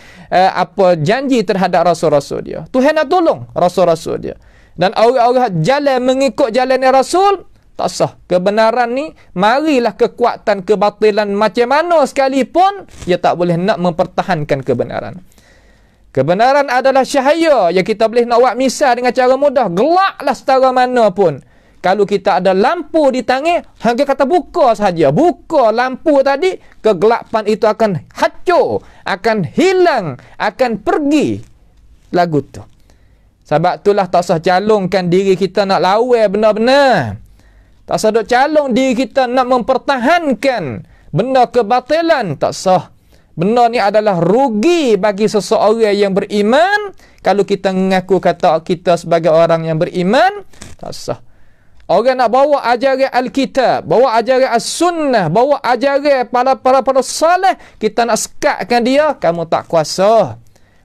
janji terhadap rasul-rasul dia. Tuhan nak tolong rasul-rasul dia. Dan orang-orang jalan mengikut jalannya rasul tak sah. Kebenaran ni marilah kekuatan kebatilan macam mana sekalipun dia tak boleh nak mempertahankan kebenaran. Kebenaran adalah cahaya yang kita boleh nak buat misal dengan cara mudah. Gelaplah setara mana pun. Kalau kita ada lampu di tangan, hanya kata buka saja. Buka lampu tadi, kegelapan itu akan hancur, akan hilang, akan pergi. Lagu tu. Sebab itulah tak usah calongkan diri kita nak lawan benar-benar. Tak usah duk calong diri kita nak mempertahankan benda kebatilan. Tak sah. Benda ni adalah rugi bagi seseorang yang beriman. Kalau kita mengaku kata kita sebagai orang yang beriman, tak sah. Orang nak bawa ajaran Alkitab, bawa ajaran As-Sunnah, bawa ajaran para salih, kita nak sekatkan dia, kamu tak kuasa.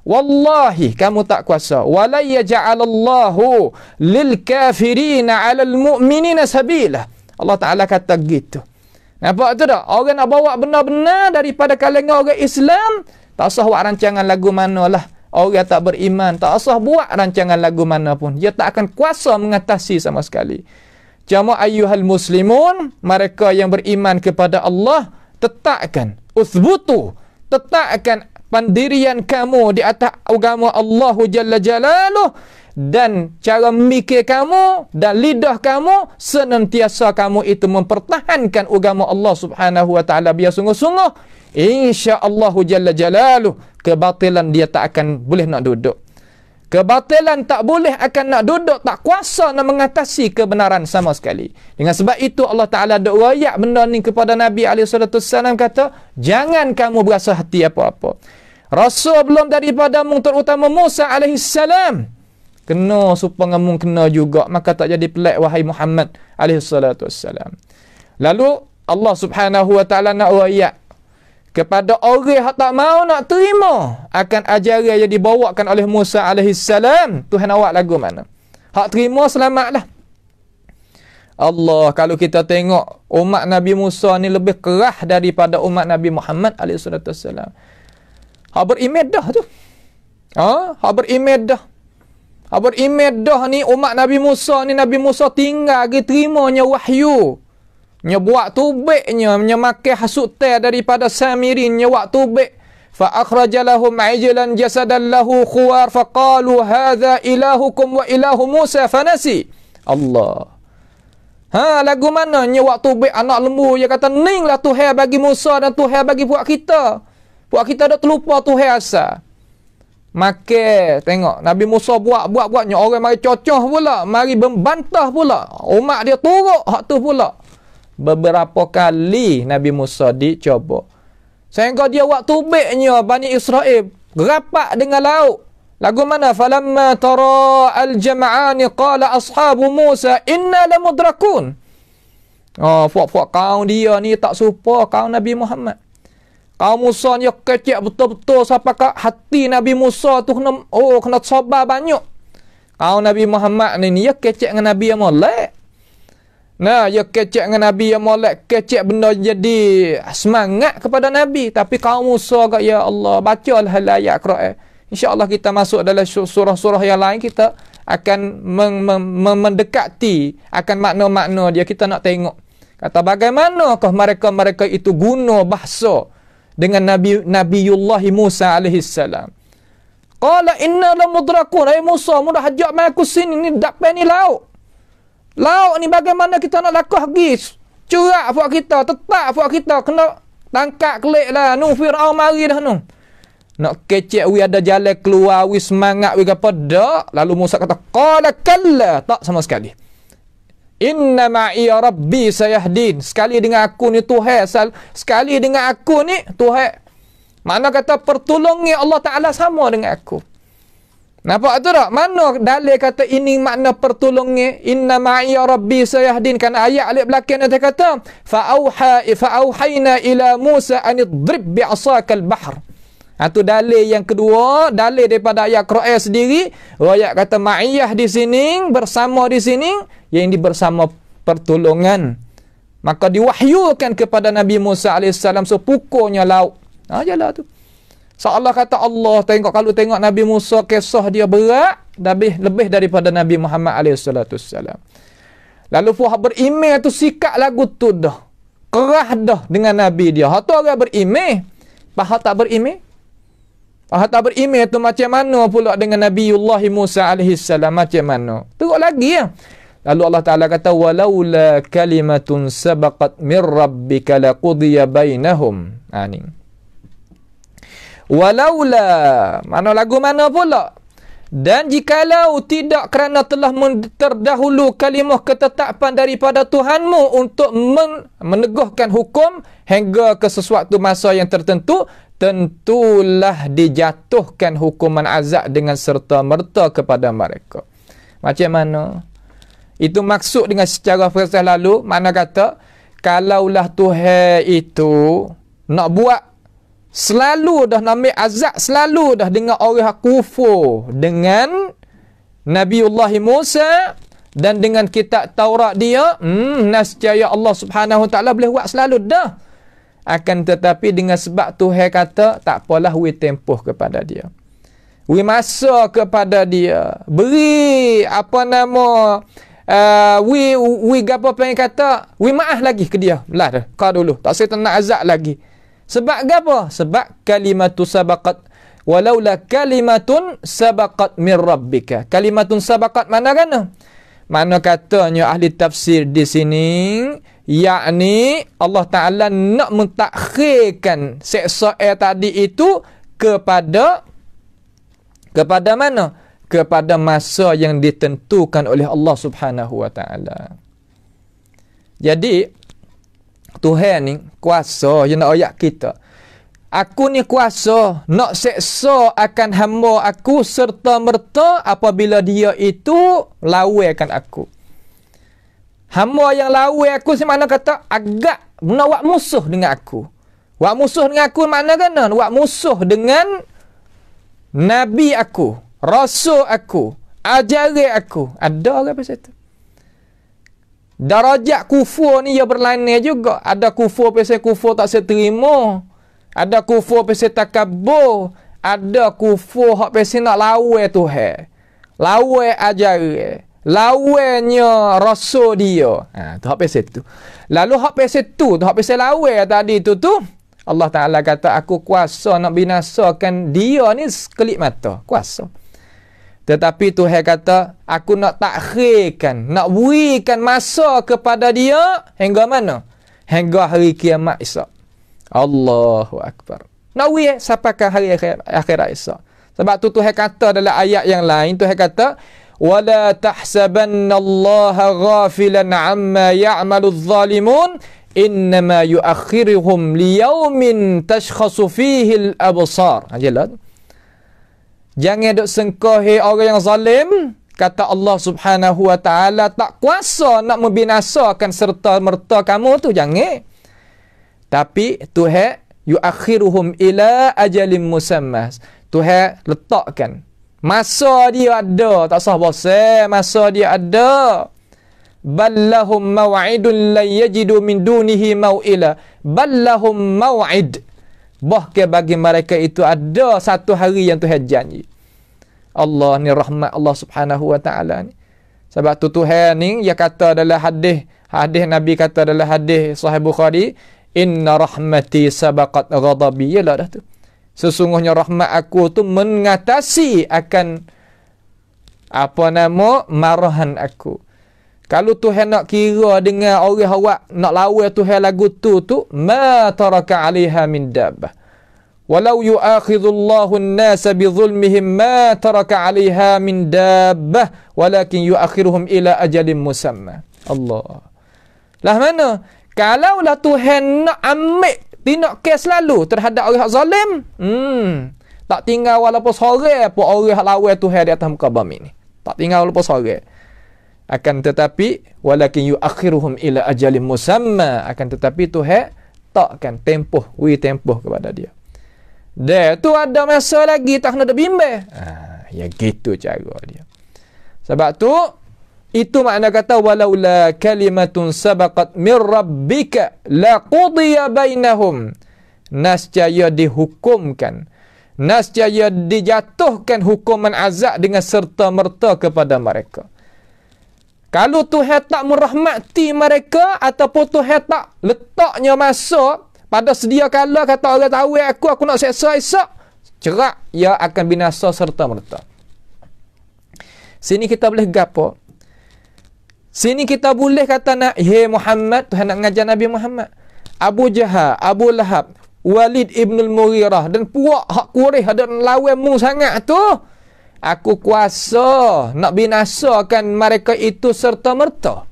Wallahi kamu tak kuasa. Wala yaj'alallahu lil kafirina 'alal mu'minina sabila. Allah Taala kata gitu. Nampak tu tak? Orang nak bawa benar-benar daripada kalangan orang Islam, tak usah buat rancangan lagu manalah. orang tak beriman tak usah buat rancangan lagu mana pun, dia tak akan kuasa mengatasi sama sekali. Cuma ayyuhal muslimun, mereka yang beriman kepada Allah, tetapkan pendirian kamu di atas agama Allah Jalla Jalaluh, dan cara memikir kamu dan lidah kamu senantiasa kamu itu mempertahankan agama Allah Subhanahu wa taala biar sungguh-sungguh, insya-Allah Jalla Jalaluh kebatilan dia tak akan boleh nak duduk. Kebatilan tak boleh akan nak duduk, tak kuasa nak mengatasi kebenaran sama sekali. Dengan sebab itu Allah Ta'ala duk rayak benda ni kepada Nabi SAW, kata, jangan kamu berasa hati apa-apa. Rasul belum daripadamu terutama Musa AS, kena supaya mung kena juga, maka tak jadi pelik wahai Muhammad AS. Lalu Allah Subhanahu Wa Ta'ala nak rayak kepada orang yang tak mau nak terima akan ajaran yang dibawakan oleh Musa AS. Tuhan awak lagu mana? Hak terima selamatlah. Allah, kalau kita tengok umat Nabi Musa ni lebih keras daripada umat Nabi Muhammad AS. Hak berimedah tu. Hak berimedah. Hak berimedah ni umat Nabi Musa ni, Nabi Musa tinggal lagi terimanya wahyu. Nya buat tubiknya, nya makan hasut teh daripada Samirin, nya buat tubik. Fa akhraja lahum ajlan jasadan lahu khuwar faqalu hadza ilahukum wa ilahu Musa fanasi. Allah. Lagu mana nya buat tubik anak lembu, dia kata ninglah Tuhan bagi Musa dan Tuhan bagi puak kita. Puak kita dah terlupa Tuhan asal. Makan, tengok Nabi Musa buatnya orang mari cocoh pula, mari membantah pula. Umat dia turut hak tu pula. Beberapa kali Nabi Musa dicoba, sehingga dia waktu tubiknya Bani Israel rapat dengan laut. Lagu mana? Falamma tara al-jam'ani qala ashabu Musa inna lamudrakun. Fuak-fuak kaum dia ni tak serupa kaum Nabi Muhammad. Kaum Musa ni kecek betul-betul sampai ke hati Nabi Musa tu kena sabar banyak. Kaum Nabi Muhammad ni ya kecek dengan Nabi yang molek. Nah, ya kecek dengan Nabi yang molek, kecek benda jadi semangat kepada Nabi. Tapi kaum Musa kat, ya Allah, bacalah ayat Quran. InsyaAllah kita masuk dalam surah-surah yang lain, kita akan mendekati akan makna-makna dia. Kita nak tengok kata bagaimanakah mereka itu guna bahasa dengan Nabiullah Musa AS. Qala inna lamudrakun. Hai Musa, mudah hajak mai aku sini ni, dapat ni laut. Laut ni bagaimana kita nak lakuh pergi? Curak buat kita, tetap buat kita, kena tangkap kelik lah. Fir'aun mari dah nak kecek we ada jalan keluar, we semangat we apa dak. Lalu Musa kata qala kalla, tak sama sekali. Inna ma'i rabbi sayahdin. Sekali dengan aku ni Tuhan, sekali dengan aku ni Tuhan. Mana kata pertolongan Allah Ta'ala sama dengan aku. Nampak tu tak? Mana dalil kata ini makna pertolongan? Inna ma'i rabbi sayahdin. Kerana ayat alif belakang dia kata fa'auhayna ila Musa an idrib bi'asakal bahr. Itu dalil yang kedua, dalil daripada ayat Quran sendiri. Ayat kata ma'iyah di sini, bersama di sini, yang ini bersama pertolongan. Maka diwahyukan kepada Nabi Musa AS sepukulnya laut. Jalan tu. Seolah kata Allah, kalau tengok Nabi Musa, kisah dia berat, lebih daripada Nabi Muhammad SAW. Lalu puak berimeh tu sikap lagu tu dah. Kerah dah dengan Nabi dia. Hak tu orang berimeh. Pahak tak berimeh? Pahak tak berimeh tu macam mana pula dengan Nabiullah Musa AS? Macam mana? Teruk lagi ya. Lalu Allah Ta'ala kata, walaula kalimatun sabaqat min rabbika laqudiya bainahum. Ni. Walaula, mana lagu mana pula? Dan jikalau tidak kerana telah terdahulu kalimah ketetapan daripada Tuhanmu untuk meneguhkan hukum hingga ke sesuatu masa yang tertentu, tentulah dijatuhkan hukuman azab dengan serta-merta kepada mereka. Macam mana? Itu maksud dengan secara fasih lalu, mana kata kalaulah Tuhan itu nak buat selalu dah namik azab, selalu dah dengan orang kufur dengan Nabiullah Musa dan dengan kitab Taurat dia, nescaya Allah Subhanahu Wa Taala boleh buat selalu dah. Akan tetapi dengan sebab Tuhan kata tak apalah we tempoh kepada dia. Wi masa kepada dia. Beri apa nama wi gapo pengen kata, wi maaf lagi ke dia. Lah dah, kau dulu. Tak saya nak azab lagi. Sebab gapo? Sebab kalimatu sabaqat walaula kalimatun sabaqat min rabbika. Kalimatun sabaqat mana kan? Mana katanya ahli tafsir di sini, yakni Allah Ta'ala nak mentakhirkan seksa tadi itu kepada mana? Kepada masa yang ditentukan oleh Allah Subhanahu wa Ta'ala. Jadi Tuhan ni kuasa yang nak ayat kita. Aku ni kuasa nak seksa akan hamba aku serta merta apabila dia itu lawankan aku. Hamba yang lawan aku semana kata agak nak buat musuh dengan aku. Buat musuh dengan aku makna kan? Buat musuh dengan nabi aku, rasul aku, ajaran aku. Ada ke pasal tu? Darajat kufur ni ia berlainan juga. Ada kufur pasal kufur tak seterima. Ada kufur pasal takabur. Ada kufur hak pasal nak lawan Tuhan. Lawan ajaran. Lawannya rasul dia. Tu hak pasal tu. Lalu hak pasal tu, hak pasal lawan tadi tu Allah Ta'ala kata aku kuasa nak binasakan dia ni sekelip mata. Kuasa. Tetapi Tuhan kata aku nak takhirkan, nak berikan masa kepada dia hingga mana? Hingga hari kiamat esok. Allahu Akbar. Nak beri sampai ke hari akhirat esok. Sebab tu Tuhan kata dalam ayat yang lain, Tuhan kata wala tahsabannallaha ghafilan amma ya'malu adh-dhalimun innama yuakhiruhum liyaumin tashkhasu fihi al-absar. Jelas. Jangan duk sengkahi orang yang zalim. Kata Allah Subhanahu wa Ta'ala tak kuasa nak membinasakan serta merta kamu tu, jangan. Tapi Tuhan yuakhiruhum ila ajalin musamma. Tuhan letakkan masa dia ada, tak sah bosan, masa dia ada. Ballahum maw'idun la yajidu min dunihi maw'ila. Ballahum maw'id. Bahkan bagi mereka itu ada satu hari yang Tuhan janji. Allah ni rahmat Allah Subhanahu wa Ta'ala ni. Sebab tu Tuhan ni dia kata dalam hadis Nabi kata dalam hadis Sahih Bukhari, inna rahmati sabaqat ghadabi. Yalah dah tu. Sesungguhnya rahmat aku tu mengatasi akan marahan aku. Kalau Tuhan nak kira dengan orang awak nak lawan Tuhan lagu tu ma taraka 'alaiha min dabbah. Walau yu'akhidhullahu an-nasa bi dhulmihim ma taraka 'alaiha min dabbah walakin yu'akhiruhum ila ajalin musamma. Allah. Lah mana? Kalaulah Tuhan nak ambil tindak kes lalu terhadap orang zalim, tak tinggal walaupun sore pun orang lawan Tuhan di atas muka bumi ni. Tak tinggal walaupun sore. Akan tetapi walakin yuakhiruhum ila ajalin musamma, akan tetapi Tuhan takkan tempoh kepada dia. Dia tu ada masa lagi tak kena bimbang. Ya gitu cara dia. Sebab tu itu makna kata walaula kalimatun sabaqat min rabbika laqudiya bainahum. Nascaya dihukumkan, nascaya dijatuhkan hukuman azab dengan serta merta kepada mereka. Kalau Tuhan tak merahmati mereka ataupun Tuhan tak letaknya masa pada sedia kala kata orang tahu aku nak seksa esok, cerak ia akan binasa serta merta. Sini kita boleh gapo? Sini kita boleh kata nak Muhammad, Tuhan nak mengajar Nabi Muhammad. Abu Jahal, Abu Lahab, Walid ibn al-Mughirah dan puak hak Quraisy ada lawan mu sangat tu. Aku kuasa nak binasakan mereka itu serta merta.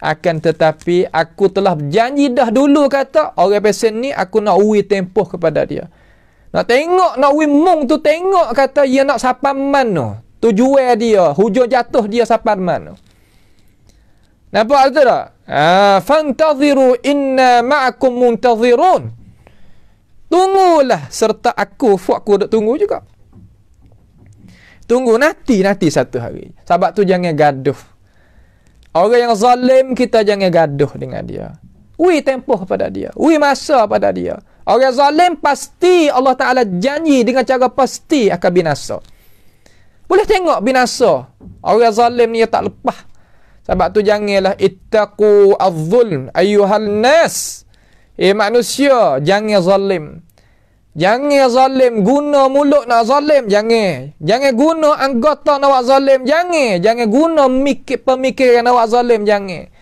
Akan tetapi aku telah berjanji dah dulu kata orang pesen ni aku nak uwi tempoh kepada dia. Nak tengok nak uwi mung tu tengok kata dia nak sapan mana. Tujuan dia, hujung jatuh dia sapan mana. Nampak tu tak? Fantaziru inna ma'akum muntazirun. Tunggulah serta aku duk tunggu juga. Tunggu nanti satu hari. Sebab tu jangan gaduh. Orang yang zalim kita jangan gaduh dengan dia. Ui tempoh pada dia. Ui masa pada dia. Orang zalim pasti Allah Ta'ala janji dengan cara pasti akan binasa. Boleh tengok binasa. Orang zalim ni tak lepas. Sebab tu janganlah ittaqu az-zulm ayyuhal nas. Manusia, jangan zalim. Jangan zalim, guna mulut nak zalim, jangan. Jangan guna anggota nak buat zalim, jangan. Jangan guna pemikiran nak buat zalim, jangan.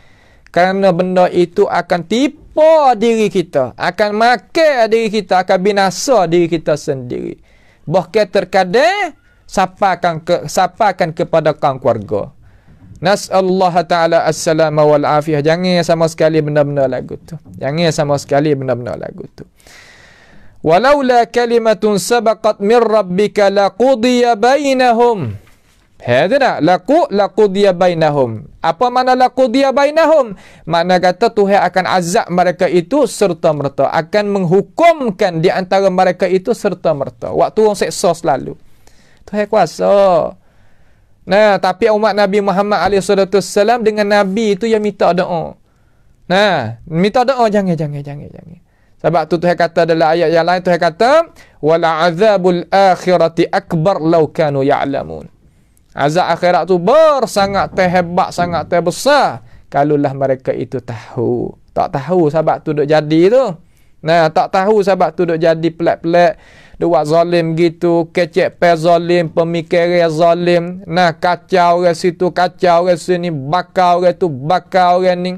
Kerana benda itu akan tipu diri kita, akan makan diri kita, akan binasa diri kita sendiri. Bahkan terkadang sapakan kepada kaum keluarga. Nas'allahu ta'ala as-salama wal afiyah. Jangan sama sekali benda-benda lagu tu. Jangan sama sekali benda-benda lagu tu. Walaula kalimatun sabaqat min rabbika laqudiya bainahum. Ada tak? Laqudiya bainahum. Apa makna laqudiya bainahum? Makna kata Tuhan akan azab mereka itu serta-merta. Akan menghukumkan di antara mereka itu serta-merta. Waktu orang seksa selalu. Tuhan kuasa. Nah, tapi umat Nabi Muhammad SAW dengan Nabi itu yang minta doa. Nah, minta doa jangan. Sebab tu Tuhan kata dalam ayat yang lain, Tuhan kata, wala azabul akhirati akbar law kanu ya'lamun. Azab akhirat tu sangat terhebat, sangat terbesar kalaulah mereka itu tahu. Tak tahu sebab tu duk jadi tu. Nah, tak tahu sebab tu duk jadi pelik-pelik, duk buat zalim gitu, kecek pe zalim, pemikiran zalim. Nah, kacau orang situ, kacau orang sini, bakar orang tu, bakar orang ni.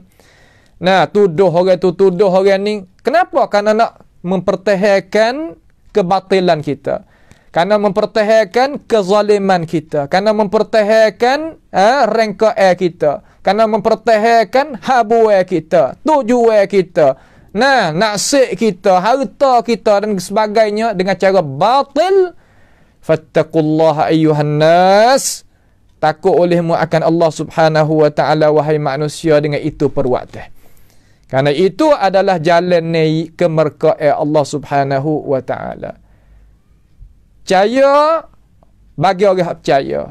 Nah, tuduh orang tu, tuduh orang ni. Kenapa? Karena nak mempertahankan kebatilan kita. Karena mempertahankan kezaliman kita. Karena mempertahankan rengka kita. Karena mempertahankan habu kita, tujuan kita. Nah, naksik kita, harta kita dan sebagainya dengan cara batil. Fattaqullaha ayyuhan nas. Takut olehmu akan Allah Subhanahu wa taala wahai manusia dengan itu perbuatan. Karena itu adalah jalan kemerkaan Allah Subhanahu wa taala. Percaya bagi orang yang percaya.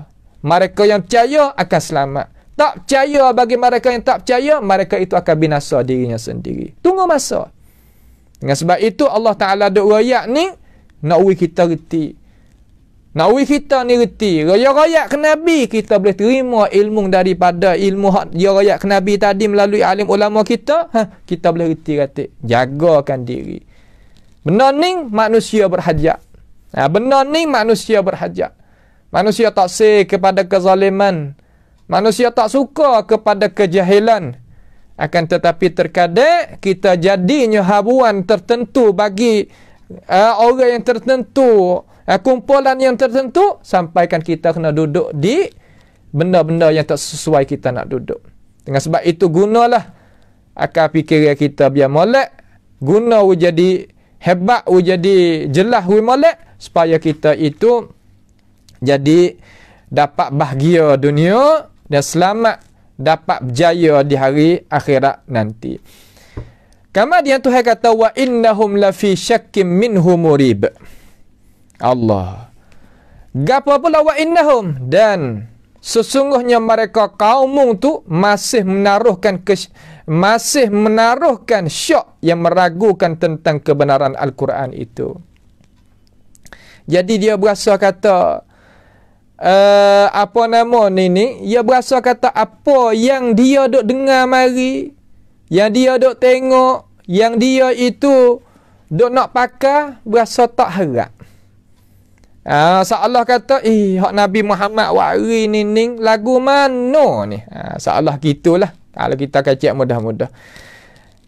Mereka yang percaya akan selamat. Tak percaya bagi mereka yang tak percaya, mereka itu akan binasa dirinya sendiri. Tunggu masa. Dengan sebab itu Allah Ta'ala duk rayak ni, nak uwi kita reti. Nak uwi kita ni reti. Rayak-rayak ke Nabi, kita boleh terima ilmu daripada ilmu dia rayak ke Nabi tadi melalui alim ulama kita. Kita boleh reti kata. Jagakan diri. Benar ni manusia berhajat. Benar ni manusia berhajat. Manusia tak kepada kezaliman. Manusia tak suka kepada kejahilan. Akan tetapi terkadang kita jadinya habuan tertentu bagi orang yang tertentu, kumpulan yang tertentu, sampaikan kita kena duduk di benda-benda yang tak sesuai kita nak duduk. Dengan sebab itu gunalah akal fikiran kita biar molek. Guna jadi hebat, jadi jelas molek supaya kita itu jadi dapat bahagia dunia dan selamat, dapat berjaya di hari akhirat nanti. Kemudian Tuhan kata wa innahum lafi syakkim minhu murib. Allah. Gapo pula wa innahum, dan sesungguhnya mereka kaum tu masih menaruhkan syak yang meragukan tentang kebenaran Al-Quran itu. Jadi dia berasa kata apa nama ni dia berasa kata apa yang dia duk dengar mari, yang dia duk tengok, yang dia itu duk nak pakai, berasa tak harap. Seolah kata hak Nabi Muhammad wari ni lagu mana ni, seolah gitulah kalau kita kacak mudah-mudah.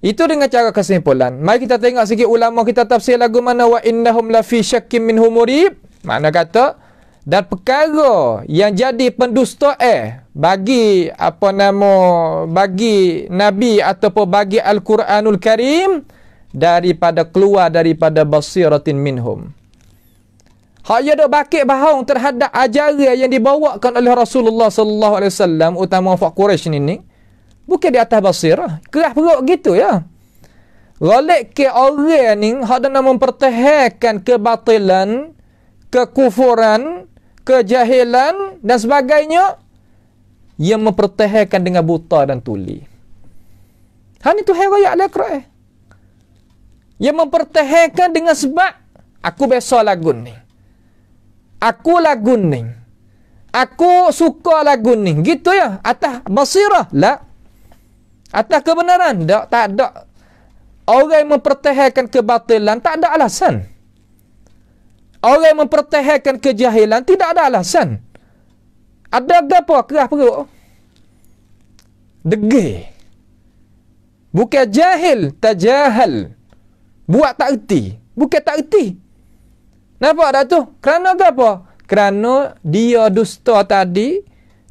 Itu dengan cara kesimpulan. Mari kita tengok sikit ulama kita tafsir lagu mana wa innahum lafi syakkim minhu murib. Makna kata dan perkara yang jadi pendusta bagi bagi Nabi ataupun bagi Al-Quranul Karim keluar daripada basiratin minhum. Hak ia dah bakit bahang terhadap ajaran yang dibawakan oleh Rasulullah sallallahu alaihi wasallam, utama fak Quraisy ni. Bukan di atas basirah, keras perut gitu ya. Golek ke orang ni hak nak mempertahankan kebatilan, kekufuran, kejahilan dan sebagainya, yang mempertahankan dengan buta dan tuli. Ini tu ayat Al-Quran. Yang mempertahankan dengan sebab aku biasa lagu ni. Aku lagu ni. Aku suka lagu ni. Gitu ya. Atas basirah. La. Atas kebenaran. Tak ada. Orang yang mempertahankan kebatilan tak ada alasan. Orang yang mempertahankan kejahilan tidak ada alasan. Ada apa? Kerah perut. Degil. Bukan jahil. Tajahal. Buat tak erti. Bukan tak erti. Nampak tak tu? Kerana apa? Kerana dia dusta tadi,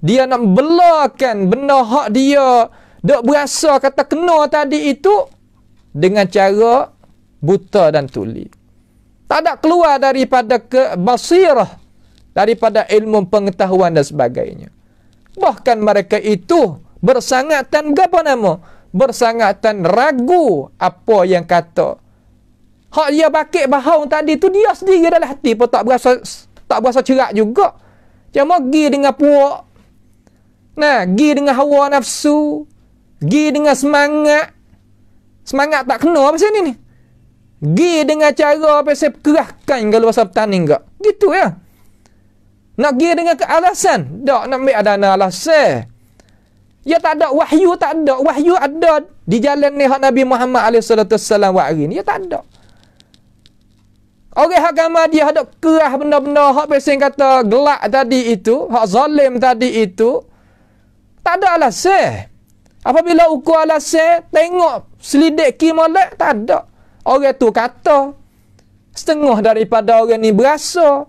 dia nak belakan benda hak dia dok berasa kata kena tadi itu dengan cara buta dan tuli. Tak ada keluar daripada basirah, daripada ilmu pengetahuan dan sebagainya. Bahkan mereka itu bersangatan apa nama? Bersangatan ragu apa yang kata. Hak dia bakit bahaung tadi tu dia sendiri dalam hati pun tak berasa cerak juga. Cuma gi dengan puak. Nah, gi dengan hawa nafsu, gi dengan semangat. Semangat tak kena pasal ni. Gi dengan cara pasal kerahkan kalau pasal petani enggak. Gitu ya. Nak gi dengan kealasan, tak nak ambil ada alasan. Ya tak ada wahyu, tak ada. Wahyu ada di jalan ni hak Nabi Muhammad SAW hari ni. Ya tak ada. Orang agama dia ada kerah benda-benda hak pasal kata gelak tadi itu, hak zalim tadi itu. Tak ada alasan. Apabila ukur alasan, tengok selidik molek, tak ada. Orang tu kata setengah daripada orang ni berasa.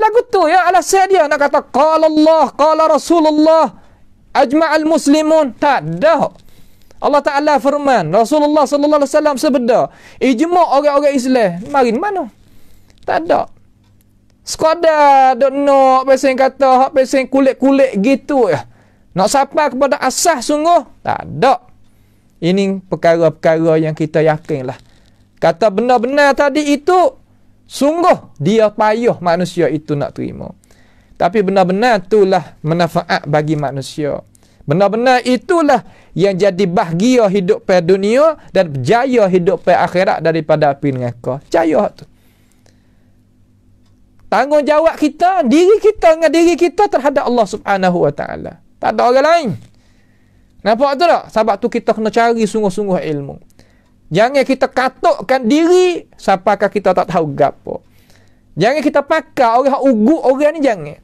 Lagu tu ya alasan dia nak kata qala Allah, qala Rasulullah, ajma'al muslimun. Tak ada. Allah Ta'ala firman, Rasulullah sallallahu alaihi wasallam sebeda, ijma' orang-orang Islam. Mari mana? Tak ada. Sekadar dok nak pasal kata hak pasal kulit-kulit gitu ya. Nak sampai kepada asas sungguh? Tak ada. Ini perkara-perkara yang kita yakinlah. Kata benar-benar tadi itu sungguh dia payah manusia itu nak terima. Tapi benar-benar itulah manfaat bagi manusia. Benar-benar itulah yang jadi bahagia hidup pada dunia dan berjaya hidup pada akhirat daripada api neraka. Jaya tu. Tanggungjawab kita, diri kita dengan diri kita terhadap Allah Subhanahu Wa Taala. Tak ada orang lain. Nampak tu tak? Sebab tu kita kena cari sungguh-sungguh ilmu. Jangan kita katukkan diri sampaikan kita tak tahu gapo. Jangan kita pakai orang ugut orang ni, jangan.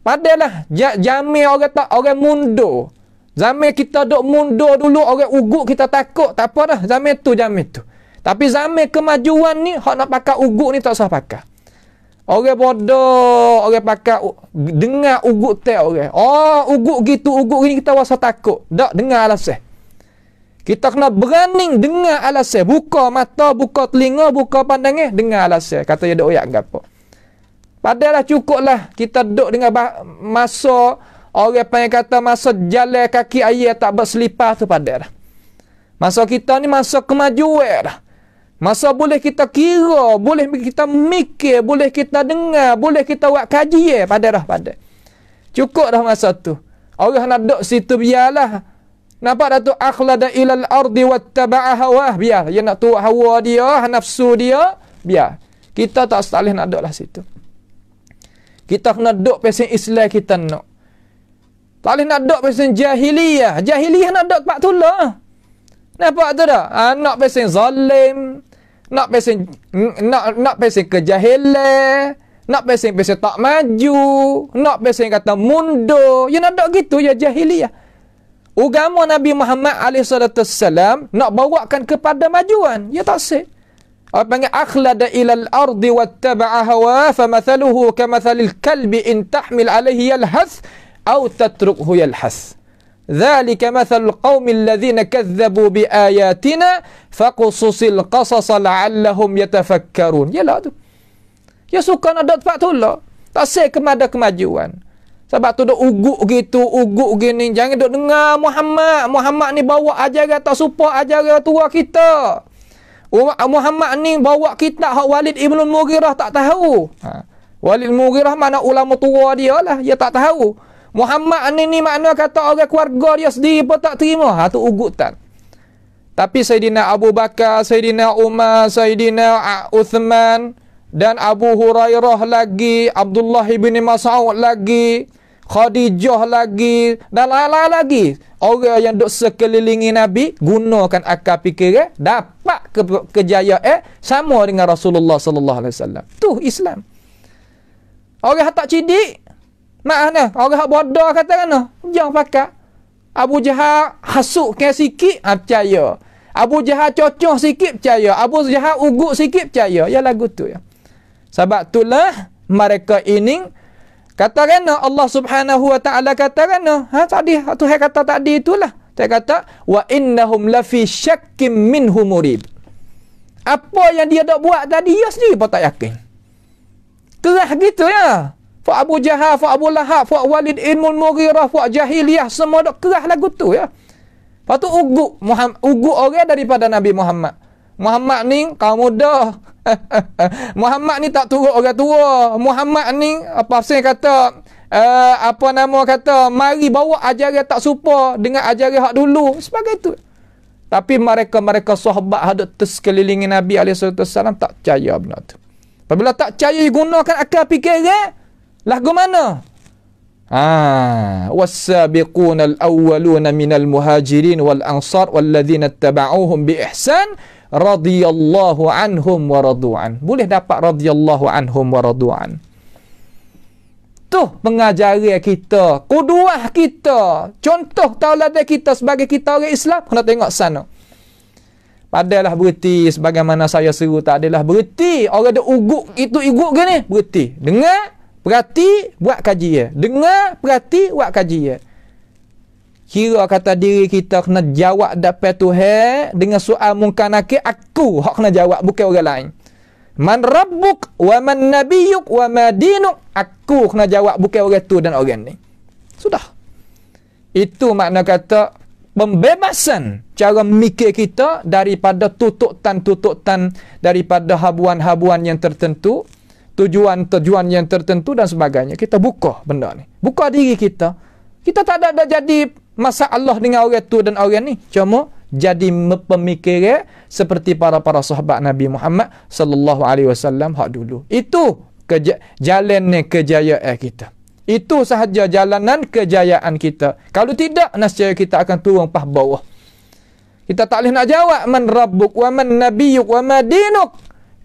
Padalah jamil orang tak, orang mundur. Zaman kita duk mundur dulu, orang ugut kita takut, tak apa dah. Zaman tu. Tapi zaman kemajuan ni, hak nak pakai ugut ni tak usah pakai. Orang bodoh, orang pakai dengar ugut teh orang. Oh, ugut gitu, ugut gini kita rasa takut. Tak dengar alasan. Kita kena berani dengar alasan. Buka mata, buka telinga, buka pandangan, dengar alasan. Kata dia duk oyak gapo. Padahal cukuplah kita duduk dengan masa orang panggil kata masa jalan kaki ayah tak berselipar tu padahal. Masa kita ni masa kemajuan dah. Masa boleh kita kira, boleh kita mikir, boleh kita dengar, boleh kita buat kajian padahal. Cukup dah masa tu. Orang nak duduk situ biarlah. Nampak dah tu akhlada ilal ardi wattaba'a hawah, biar. Dia nak tuak hawa dia, nafsu dia, biar. Kita tak boleh nak duduk lah situ. Kita kena duduk pasal Islam kita nak. Tak boleh nak duduk pasal jahiliyah. Jahiliyah nak duduk tempat tu lah. Nampak tu tak? Nak pasal zalim. Nak pasal kejahilan. Nak pasal tak maju. Nak pasal kata mundur. Ya nak duduk gitu ya jahiliyah. Agama Nabi Muhammad SAW nak bawakan kepada majuan. Ya tak sih. Apa panggil akhlada ilal ardi wattaba'a hawa famathaluhu kamathalil kalbi in tahmil alaihi yalhath aw tatrukhu yalhath. Dhalika mathalul qaumil ladhina kazzabu bi ayatina faqsusil qasasa la'allahum yatafakkarun. Yalah tu. Ya suka nak dot tempat tu lah. Tak say kepada kemajuan. Sebab tu dok ugut gitu, ugut gini. Jangan dok dengar Muhammad ni bawa ajaran tak supa ajaran tua kita. Muhammad ni bawa kitab hak Walid Ibn Mughirah tak tahu. Walid Mughirah mana ulama tua dia lah, dia tak tahu. Muhammad ni makna kata orang keluarga dia sendiri pun tak terima. Tu ugutan. Tapi Sayyidina Abu Bakar, Sayyidina Umar, Sayyidina Uthman, dan Abu Hurairah lagi, Abdullah bin Mas'ud lagi, Khadijah lagi, dan lain-lain lagi. Orang yang duk sekelilingi Nabi gunakan akal fikiran, dapat kejayaan sama dengan Rasulullah sallallahu alaihi wasallam. Tu Islam. Orang tak cidik, makna orang bodoh kata kan, jangan pakai. Abu Jahal hasuk ke sikit, percaya. Abu Jahal cocoh sikit, percaya. Abu Jahal uguk sikit, percaya. Ya lagu tu ya. Sebab itulah mereka ini katakan Allah Subhanahu wa taala katakan tadi Tuhan kata tadi itulah. Dia kata wa innahum lafi syakkim minhu murib. Apa yang dia dak buat tadi dia sendiri pun tak yakin. Kerah gitu ya. Fa Abu Jahal, fa Abu Lahab, fa Walid bin Mughirah, fa Jahiliyah semua dak kerah lagu tu ya. Lepas tu uguk orang daripada Nabi Muhammad. Muhammad ni kaum muda. Muhammad ni tak turut orang tua. Muhammad ni apa saya kata mari bawa ajaran tak serupa dengan ajaran hak dulu sebagai itu. Tapi mereka sahabat hadut sekelilingi Nabi SAW tak percaya benda tu. Apabila tak percaya gunakan akal fikiran, lagu mana? Was-sabiquna al-awwaluna minal muhajirin wal ansar walladzina ittaba'uuhum bi ihsan radhiyallahu anhum wa radu'an. Boleh dapat radhiyallahu anhum wa radu'an. Tu pengajaran kita, kuduah kita, contoh tauladan kita sebagai kita orang Islam, kena tengok sana. Padalah berhenti sebagaimana saya seru, tak adalah berhenti. Orang ada uguk itu uguk ke ni? Berhenti. Dengar, perhati, buat kajian. Dengar, perhati, buat kajian. Kira kata diri kita kena jawab dapat Tuhan dengan soal mungkar nakir, aku hak kena jawab, bukan orang lain. Man rabbuk wa man nabiyyuk wa ma dinuk, aku kena jawab, bukan orang tu dan orang ni. Sudah. Itu makna kata pembebasan cara mikir kita daripada tututan-tututan, daripada habuan-habuan yang tertentu, tujuan-tujuan yang tertentu dan sebagainya. Kita buka benda ni. Buka diri kita. Kita tak ada jadi masalah dengan orang tu dan orang ni. Cuma jadi pemikiran seperti para sahabat Nabi Muhammad sallallahu alaihi wasallam hak dulu. Itu jalan ni kejayaan kita. Itu sahaja jalanan kejayaan kita. Kalau tidak, nescaya kita akan turun pah bawah. Kita tak boleh nak jawab man rabbuk wa man nabiyyuk wa ma dinuk.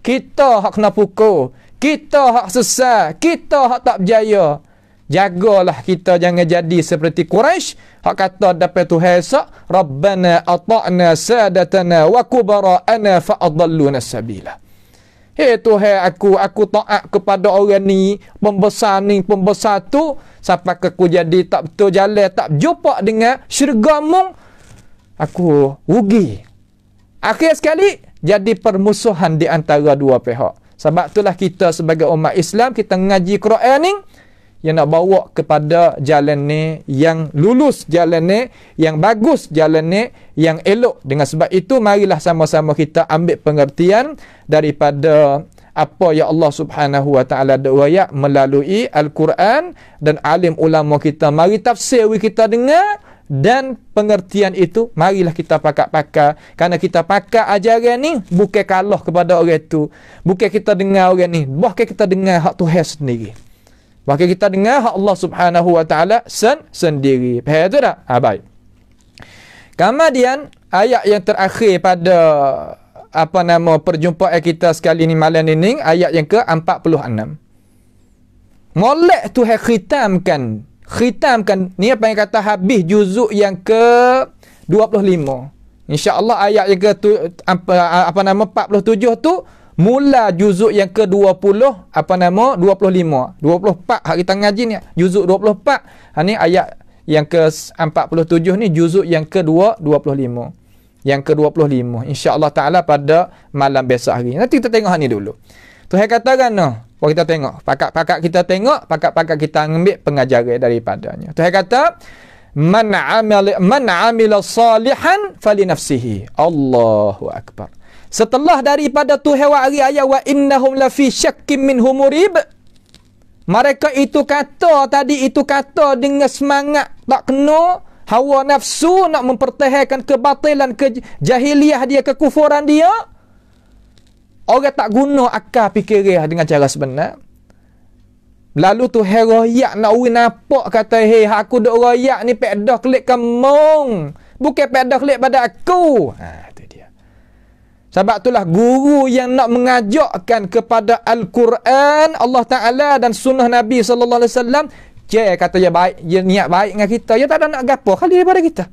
Kita hak kena pukul. Kita hak sesat. Kita hak tak berjaya. Jagalah kita jangan jadi seperti Quraisy hak kata dapat Tuhan sak Rabbana ata'na sadatana wa kubara'ana fa adalluna sabila. Hei Tuhan, aku taat kepada orang ni, pembesar tu, sampai aku jadi tak betul jalan, tak jumpa dengan syurga mung, aku rugi. Akhir sekali jadi permusuhan di antara dua pihak. Sebab itulah kita sebagai umat Islam, kita ngaji Quran ni yang nak bawa kepada jalan ni yang lulus, jalan ni yang bagus, jalan ni yang elok. Dengan sebab itu marilah sama-sama kita ambil pengertian daripada apa yang Allah Subhanahu wa taala riwayat melalui Al-Quran, dan alim ulama kita mari tafsir kita dengar, dan pengertian itu marilah kita pakai. Kerana kita pakai ajaran ni bukan kalah kepada orang tu, bukan kita dengar orang ni, bahkan kita dengar hak Tuhan sendiri. Bahkan kita dengar hak Allah Subhanahu wa taala sendiri. Faham tu tak? Baik. Kemudian ayat yang terakhir pada perjumpaan kita sekali ni malam ini, ayat yang ke-46. Molek Tuhan khitamkan ni apa yang kata habis juzuk yang ke-25. Insya-Allah ayat yang ke 47 tu mula juzuk yang ke-20 24 hak kita ngaji ni juzuk 24. Ni ayat yang ke-47 ni juzuk yang ke-25. Yang ke-25 insya-Allah taala pada malam besok hari. Nanti kita tengok ni dulu. Tuhan katakan kita tengok, pakak kita tengok, pakak kita ambil pengajaran daripadanya. Tuhan kata man amila salihan fali nafsihi. Allahu akbar. Setelah daripada Tuhan wa'ari ayat wa innahum lafi syakkim minhu murib, mereka itu kata dengan semangat tak kena, hawa nafsu nak mempertahankan kebatilan, kejahiliah dia, kekufuran dia. orang tak guna akal fikiran dengan cara sebenar. Lalu tu royak nak uri nampak kata, "Hei, aku duk royak ni pedah klik kemong. Bukan pedah klik pada aku." Tu dia. Sebab itulah guru yang nak mengajakkan kepada Al-Quran Allah Ta'ala dan sunnah Nabi sallallahu alaihi wasallam, kata dia baik, dia niat baik dengan kita, dia tak ada nak gapo kali daripada kita.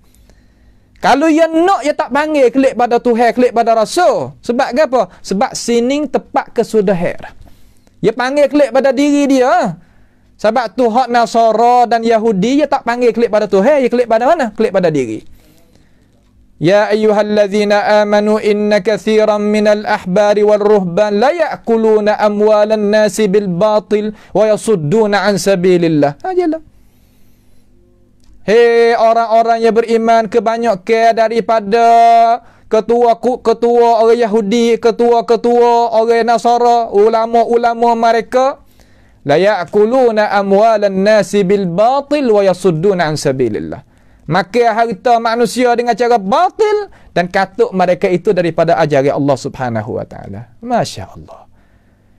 Kalau dia nak, dia tak panggil klik pada Tuhan, klik pada Rasul. Sebab apa? Sebab sining tepat kesudahan. Dia panggil klik pada diri dia. Sebab tu hak Nasara dan Yahudi, dia tak panggil klik pada Tuhan, dia klik pada mana? Klik pada diri. Ya ayyuhallazina amanu inna kathiran minal ahbari wal ruhban la ya'kuluna amwalan nasi bil batil wa yasudduna an sabilillah. Ajalah. Hei orang-orang yang beriman, kebanyakan daripada ketua orang Yahudi, ketua-ketua orang Nasara, ulama-ulama mereka, la ya'kuluna amwalan nasi bil batil wa yasudduna an sabilillah. Makan harta manusia dengan cara batil dan katuk mereka itu daripada ajaran Allah Subhanahu wa taala. Masya-Allah.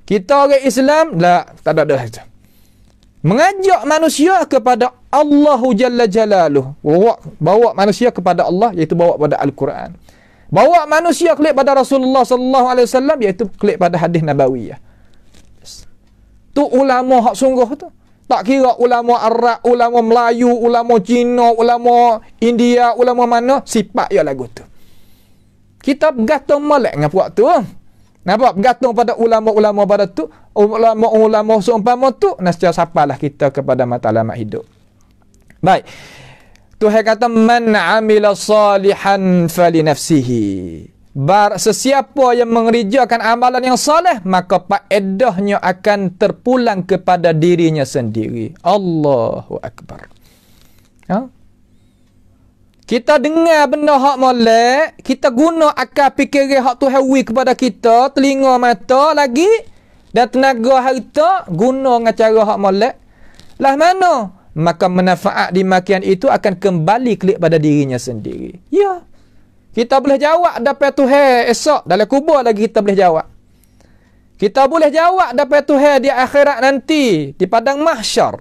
Kita orang Islam tak ada itu. Mengajak manusia kepada Allahu Jalla Jalaluh. Bawa manusia kepada Allah, iaitu bawa pada Al-Quran. Bawa manusia klik pada Rasulullah sallallahu alaihi wasallam, iaitu klik pada hadis nabawiyah. Tu ulama hak sungguh tu. Tak kira ulama Arab, ulama Melayu, ulama Cina, ulama India, ulama mana, sifat ia lagu tu. Kita bergantung molek dengan puak tu. Nampak? Bergantung pada ulama-ulama pada tu, ulama-ulama seumpama tu, nescaya sapalah kita kepada matlamat hidup. Baik. Tuhan kata, "Man 'amila salihan fali nafsihi." Sesiapa yang mengerjakan amalan yang saleh, maka faedahnya akan terpulang kepada dirinya sendiri. Allahu Akbar. Kita dengar benda hak molek, kita guna akal fikiran hak Tuhan wi kepada kita, telinga mata lagi dan tenaga harta guna dengan cara hak molek. Lah mana? Maka manfaat dimakian itu akan kembali klik pada dirinya sendiri. Ya. Kita boleh jawab dapat Tuhan esok dalam kubur lagi kita boleh jawab. Kita boleh jawab dapat Tuhan di akhirat nanti, di padang mahsyar.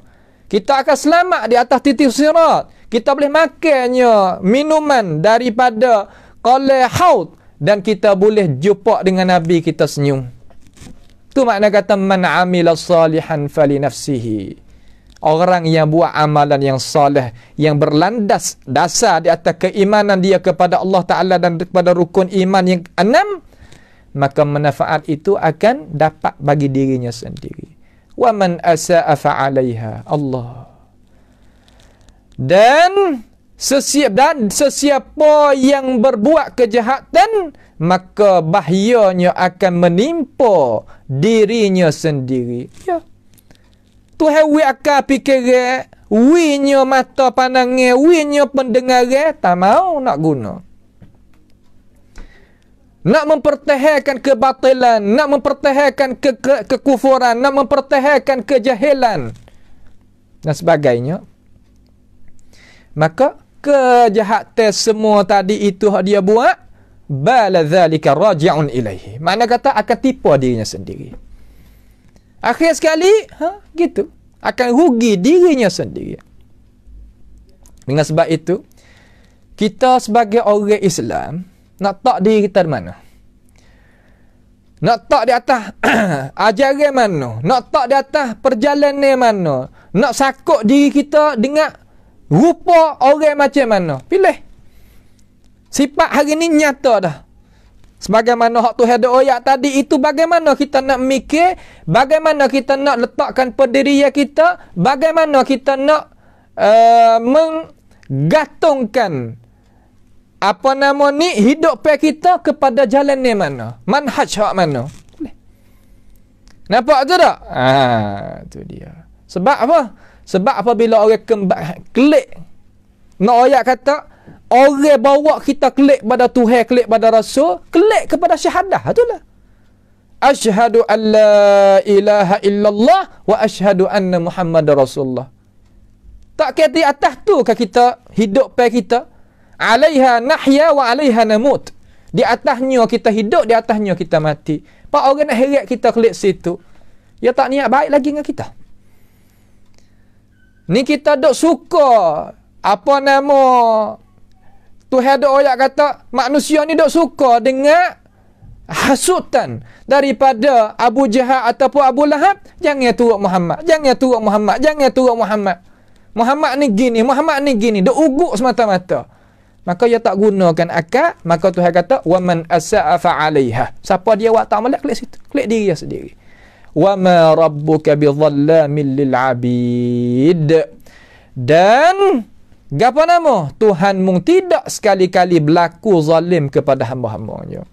Kita akan selamat di atas titik sirat. Kita boleh makannya minuman daripada qalai haud dan kita boleh jumpa dengan Nabi, kita senyum. Tu makna kata man amila salihan fali nafsihi. Orang yang buat amalan yang soleh, yang berlandas dasar di atas keimanan dia kepada Allah Ta'ala dan kepada rukun iman yang 6, maka manfaat itu akan dapat bagi dirinya sendiri. Wa man asa'a fa'alaiha. Allah. Dan sesiapa yang berbuat kejahatan, maka bahayanya akan menimpa dirinya sendiri. Ya. Tuhan wi akal fikiran, wi nya mata pandangan, wi nya pendengaran, tak mau nak guna. Nak mempertahankan kebatilan, nak mempertahankan kekufuran, nak mempertahankan kejahilan dan sebagainya. Maka kejahatan semua tadi itu dia buat, bala dzalika raji'un ilaihi. Makna kata akan tipu dirinya sendiri. Akhir sekali, gitu. Akan rugi dirinya sendiri. Dengan sebab itu, kita sebagai orang Islam, nak tak diri kita di mana? Nak tak di atas ajaran mana? Nak tak di atas perjalanan mana? Nak sakut diri kita dengan rupa orang macam mana? Pilih. Sifat hari ni nyata dah. Sebagaimana hak Tuhan ada ayat tadi itu, bagaimana kita nak mikir, bagaimana kita nak letakkan pendirian kita, bagaimana kita nak menggantungkan hidup kita kepada jalan ni mana, manhaj hak mana. Nampak tu tak? Tu dia. Sebab apa? Sebab apabila orang klik nak ayat kata, orang bawa kita klik pada Tuhan, klik pada Rasul, klik kepada syahadah. Itulah. Asyhadu an la ilaha illallah wa asyhadu anna Muhammadar Rasulullah. Tak kira atas tu ke kita hidup pe kita. Alaiha nahya wa alaiha namut. Di atasnya kita hidup, di atasnya kita mati. Pak orang nak heret kita kelik situ. Dia tak niat baik lagi dengan kita. Ni kita duk suka apa nama Tuhan ada ayat kata manusia ni duk suka dengan hasutan daripada Abu Jahal ataupun Abu Lahab. Jangan turut Muhammad, jangan turut Muhammad, jangan turut Muhammad. Muhammad ni gini, Muhammad ni gini, duk uguk semata-mata. Maka dia tak gunakan akal, maka Tuhan kata wa man asa'a fa'alaiha. Siapa dia buat tak molek klik situ, klik diri dia sendiri. Wa ma rabbuka bidhallamin lil 'abid. Dan gapo nama? Tuhanmu tidak sekali-kali berlaku zalim kepada hamba-hambanya.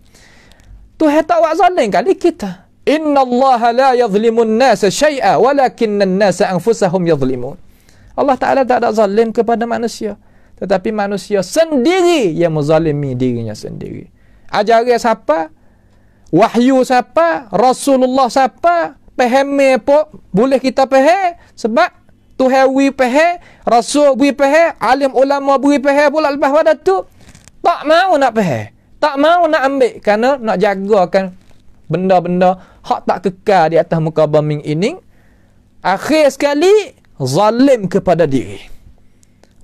Tuhan tak buat zalim kali kita. Inna Allah la yadhlimun nasa syai'a walakinna an-nasa anfusahum yadhlimun. Allah Ta'ala tak ada zalim kepada manusia, tetapi manusia sendiri yang menzalimi dirinya sendiri. Ajaran siapa? Wahyu siapa? Rasulullah siapa? Faham apa? Boleh kita faham sebab Tuhan wi faham, Rasul wi faham, alim ulama wi faham pula lepas pada tu tak mau nak faham, tak mau nak ambil kerana nak jagakan benda-benda hak tak kekal di atas muka bumi ini. Akhir sekali zalim kepada diri.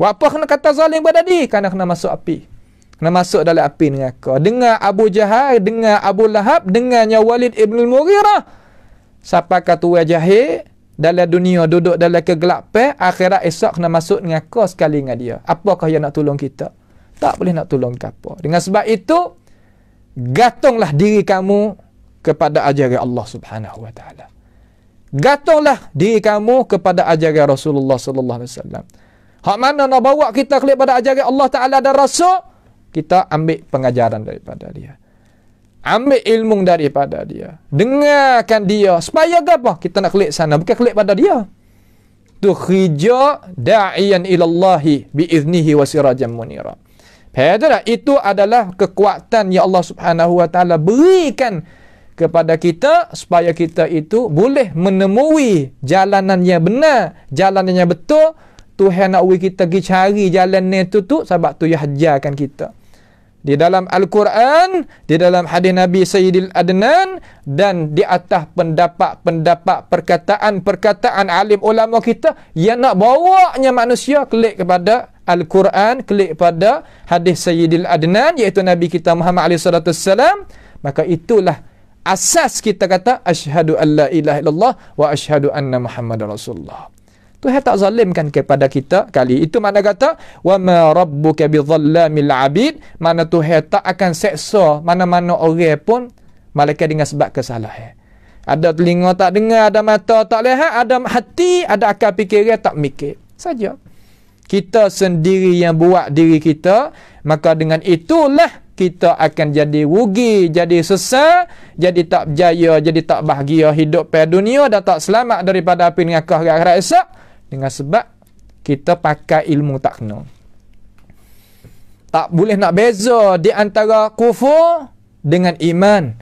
Apa kena kata zalim pada diri? Kerana kena masuk api. Kena masuk dalam api neraka. Dengan Abu Jahal, dengan Abu Lahab, dengannya Walid ibn al-Mughirah. Siapa kata wa jahil dalam dunia duduk dalam kegelapan, akhirat esok kena masuk neraka sekali dengan dia. Apakah yang nak tolong kita? Tak boleh nak tolong apa. Dengan sebab itu, gantunglah diri kamu kepada ajaran Allah Subhanahu wa taala. Gantunglah diri kamu kepada ajaran Rasulullah sallallahu alaihi wasallam. Hak mana nak bawa kita kepada ajaran Allah Ta'ala dan Rasul, kita ambil pengajaran daripada dia. Ambil ilmu daripada dia. Dengarkan dia. Supaya apa? Kita nak klik sana. Bukan klik pada dia. Tukhrija da'iyan ilallahi biiznihi wa sirajan munira. Itu adalah kekuatan yang Allah Subhanahu wa taala berikan kepada kita supaya kita itu boleh menemui jalanan yang benar, jalanan yang betul. Tuhan nak kita pergi cari jalan itu tu sebab tu dia hajarkan kita. Di dalam Al-Quran, di dalam hadis Nabi Sayyidil Adnan, dan di atas pendapat-pendapat, perkataan-perkataan alim ulama kita yang nak bawanya manusia klik kepada Al-Quran, klik pada hadis Sayyidil Adnan, iaitu Nabi kita Muhammad SAW. Maka itulah asas kita kata asyhadu an la ilaha illallah wa asyhadu anna Muhammadar Rasulullah. Tuhan tak zalimkan kepada kita kali. Itu makna kata wa ma rabbuka bidhallamil 'abid, mana Tuhan tak akan seksa mana-mana orang pun malaikat dengan sebab kesalahan. Ada telinga tak dengar, ada mata tak lihat, ada hati, ada akal fikiran tak mikir. Saja. Kita sendiri yang buat diri kita, maka dengan itulah kita akan jadi rugi, jadi sesat, jadi tak berjaya, jadi tak bahagia hidup pada dunia dan tak selamat daripada api neraka akhirat esok. Dengan sebab kita pakai ilmu tak kena. Tak boleh nak beza di antara kufur dengan iman.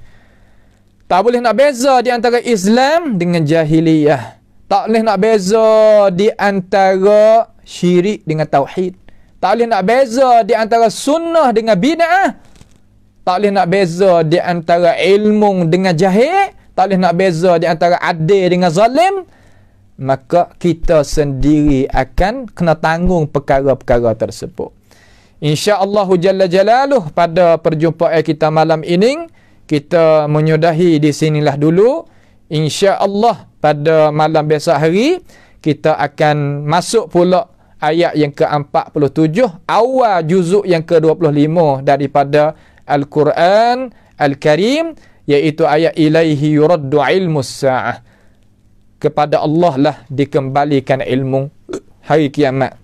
Tak boleh nak beza di antara Islam dengan jahiliyah. Tak boleh nak beza di antara syirik dengan tauhid. Tak boleh nak beza di antara sunnah dengan bid'ah. Tak boleh nak beza di antara ilmu dengan jahil. Tak boleh nak beza di antara adil dengan zalim. Maka kita sendiri akan kena tanggung perkara-perkara tersebut. InsyaAllah Jalla Jalaluh, pada perjumpaan kita malam ini, kita menyudahi di sinilah dulu. InsyaAllah pada malam besok hari, kita akan masuk pula ayat yang ke-47, awal juzuk yang ke-25 daripada Al-Quran Al-Karim, iaitu ayat ilaihi yuraddu ilmus sa'ah. Kepada Allah lah dikembalikan ilmu hari kiamat.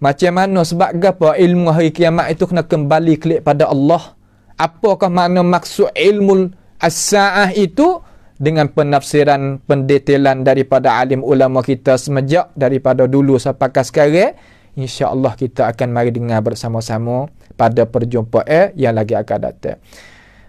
Macam mana sebab apa ilmu hari kiamat itu kena kembali kepada Allah? Apakah makna maksud ilmu as-sa'ah itu? Dengan penafsiran, pendetailan daripada alim ulama kita semenjak daripada dulu sampai sekarang, insya-Allah kita akan mari dengar bersama-sama pada perjumpaan yang lagi akan datang.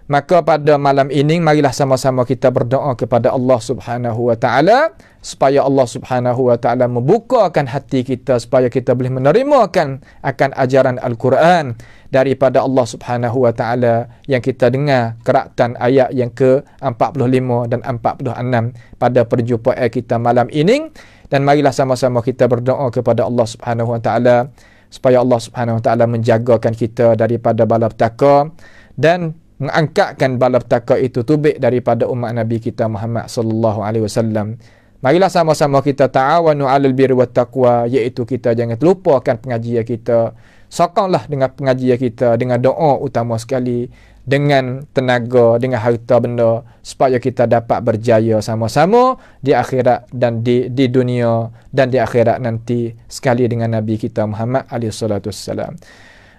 Maka pada malam ini marilah sama-sama kita berdoa kepada Allah Subhanahu wa taala supaya Allah Subhanahu wa taala membukakan hati kita supaya kita boleh menerimakan akan ajaran Al-Quran daripada Allah Subhanahu wa taala yang kita dengar keratan ayat yang ke-45 dan 46 pada perjumpaan kita malam ini. Dan marilah sama-sama kita berdoa kepada Allah Subhanahu wa taala supaya Allah Subhanahu wa taala menjagakan kita daripada balapetaka dan mengangkatkan balapetaka itu tubik daripada umat Nabi kita Muhammad sallallahu alaihi wasallam. Marilah sama-sama kita ta'awanu 'alal birri wat taqwa, iaitu kita jangan terlupakan pengajian kita. Sokonglah dengan pengajian kita dengan doa utama sekali, dengan tenaga, dengan harta benda supaya kita dapat berjaya sama-sama di akhirat dan di dunia dan di akhirat nanti sekali dengan Nabi kita Muhammad alaihi salatu wassalam.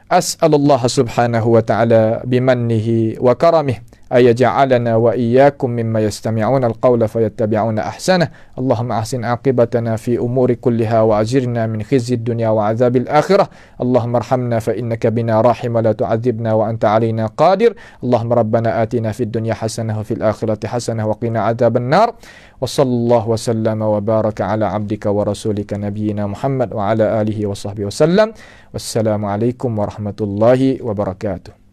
As'alullah subhanahu wa ta'ala bimannihi wa karamih ayaj'alana wa iyyakum mimma yastami'una al-qawla fayattabi'una ahsanah. Allahumma ahsin aqibatana fi umuri kulliha wa ajirna min khizyid dunya wa azabil akhirah. Allahumma arhamna fa innaka bina rahim wa la tu'adzibna wa anta 'alaina qadir. Allahumma rabbana atina fid dunya hasanah wa fil akhirati hasanah wa qina adzaban nar. Wa sallallahu wa sallama wa baraka ala abdika wa rasulika nabiyyina Muhammad wa ala alihi wa sahbihi wa sallam. Wassalamu alaikum warahmatullahi wabarakatuh.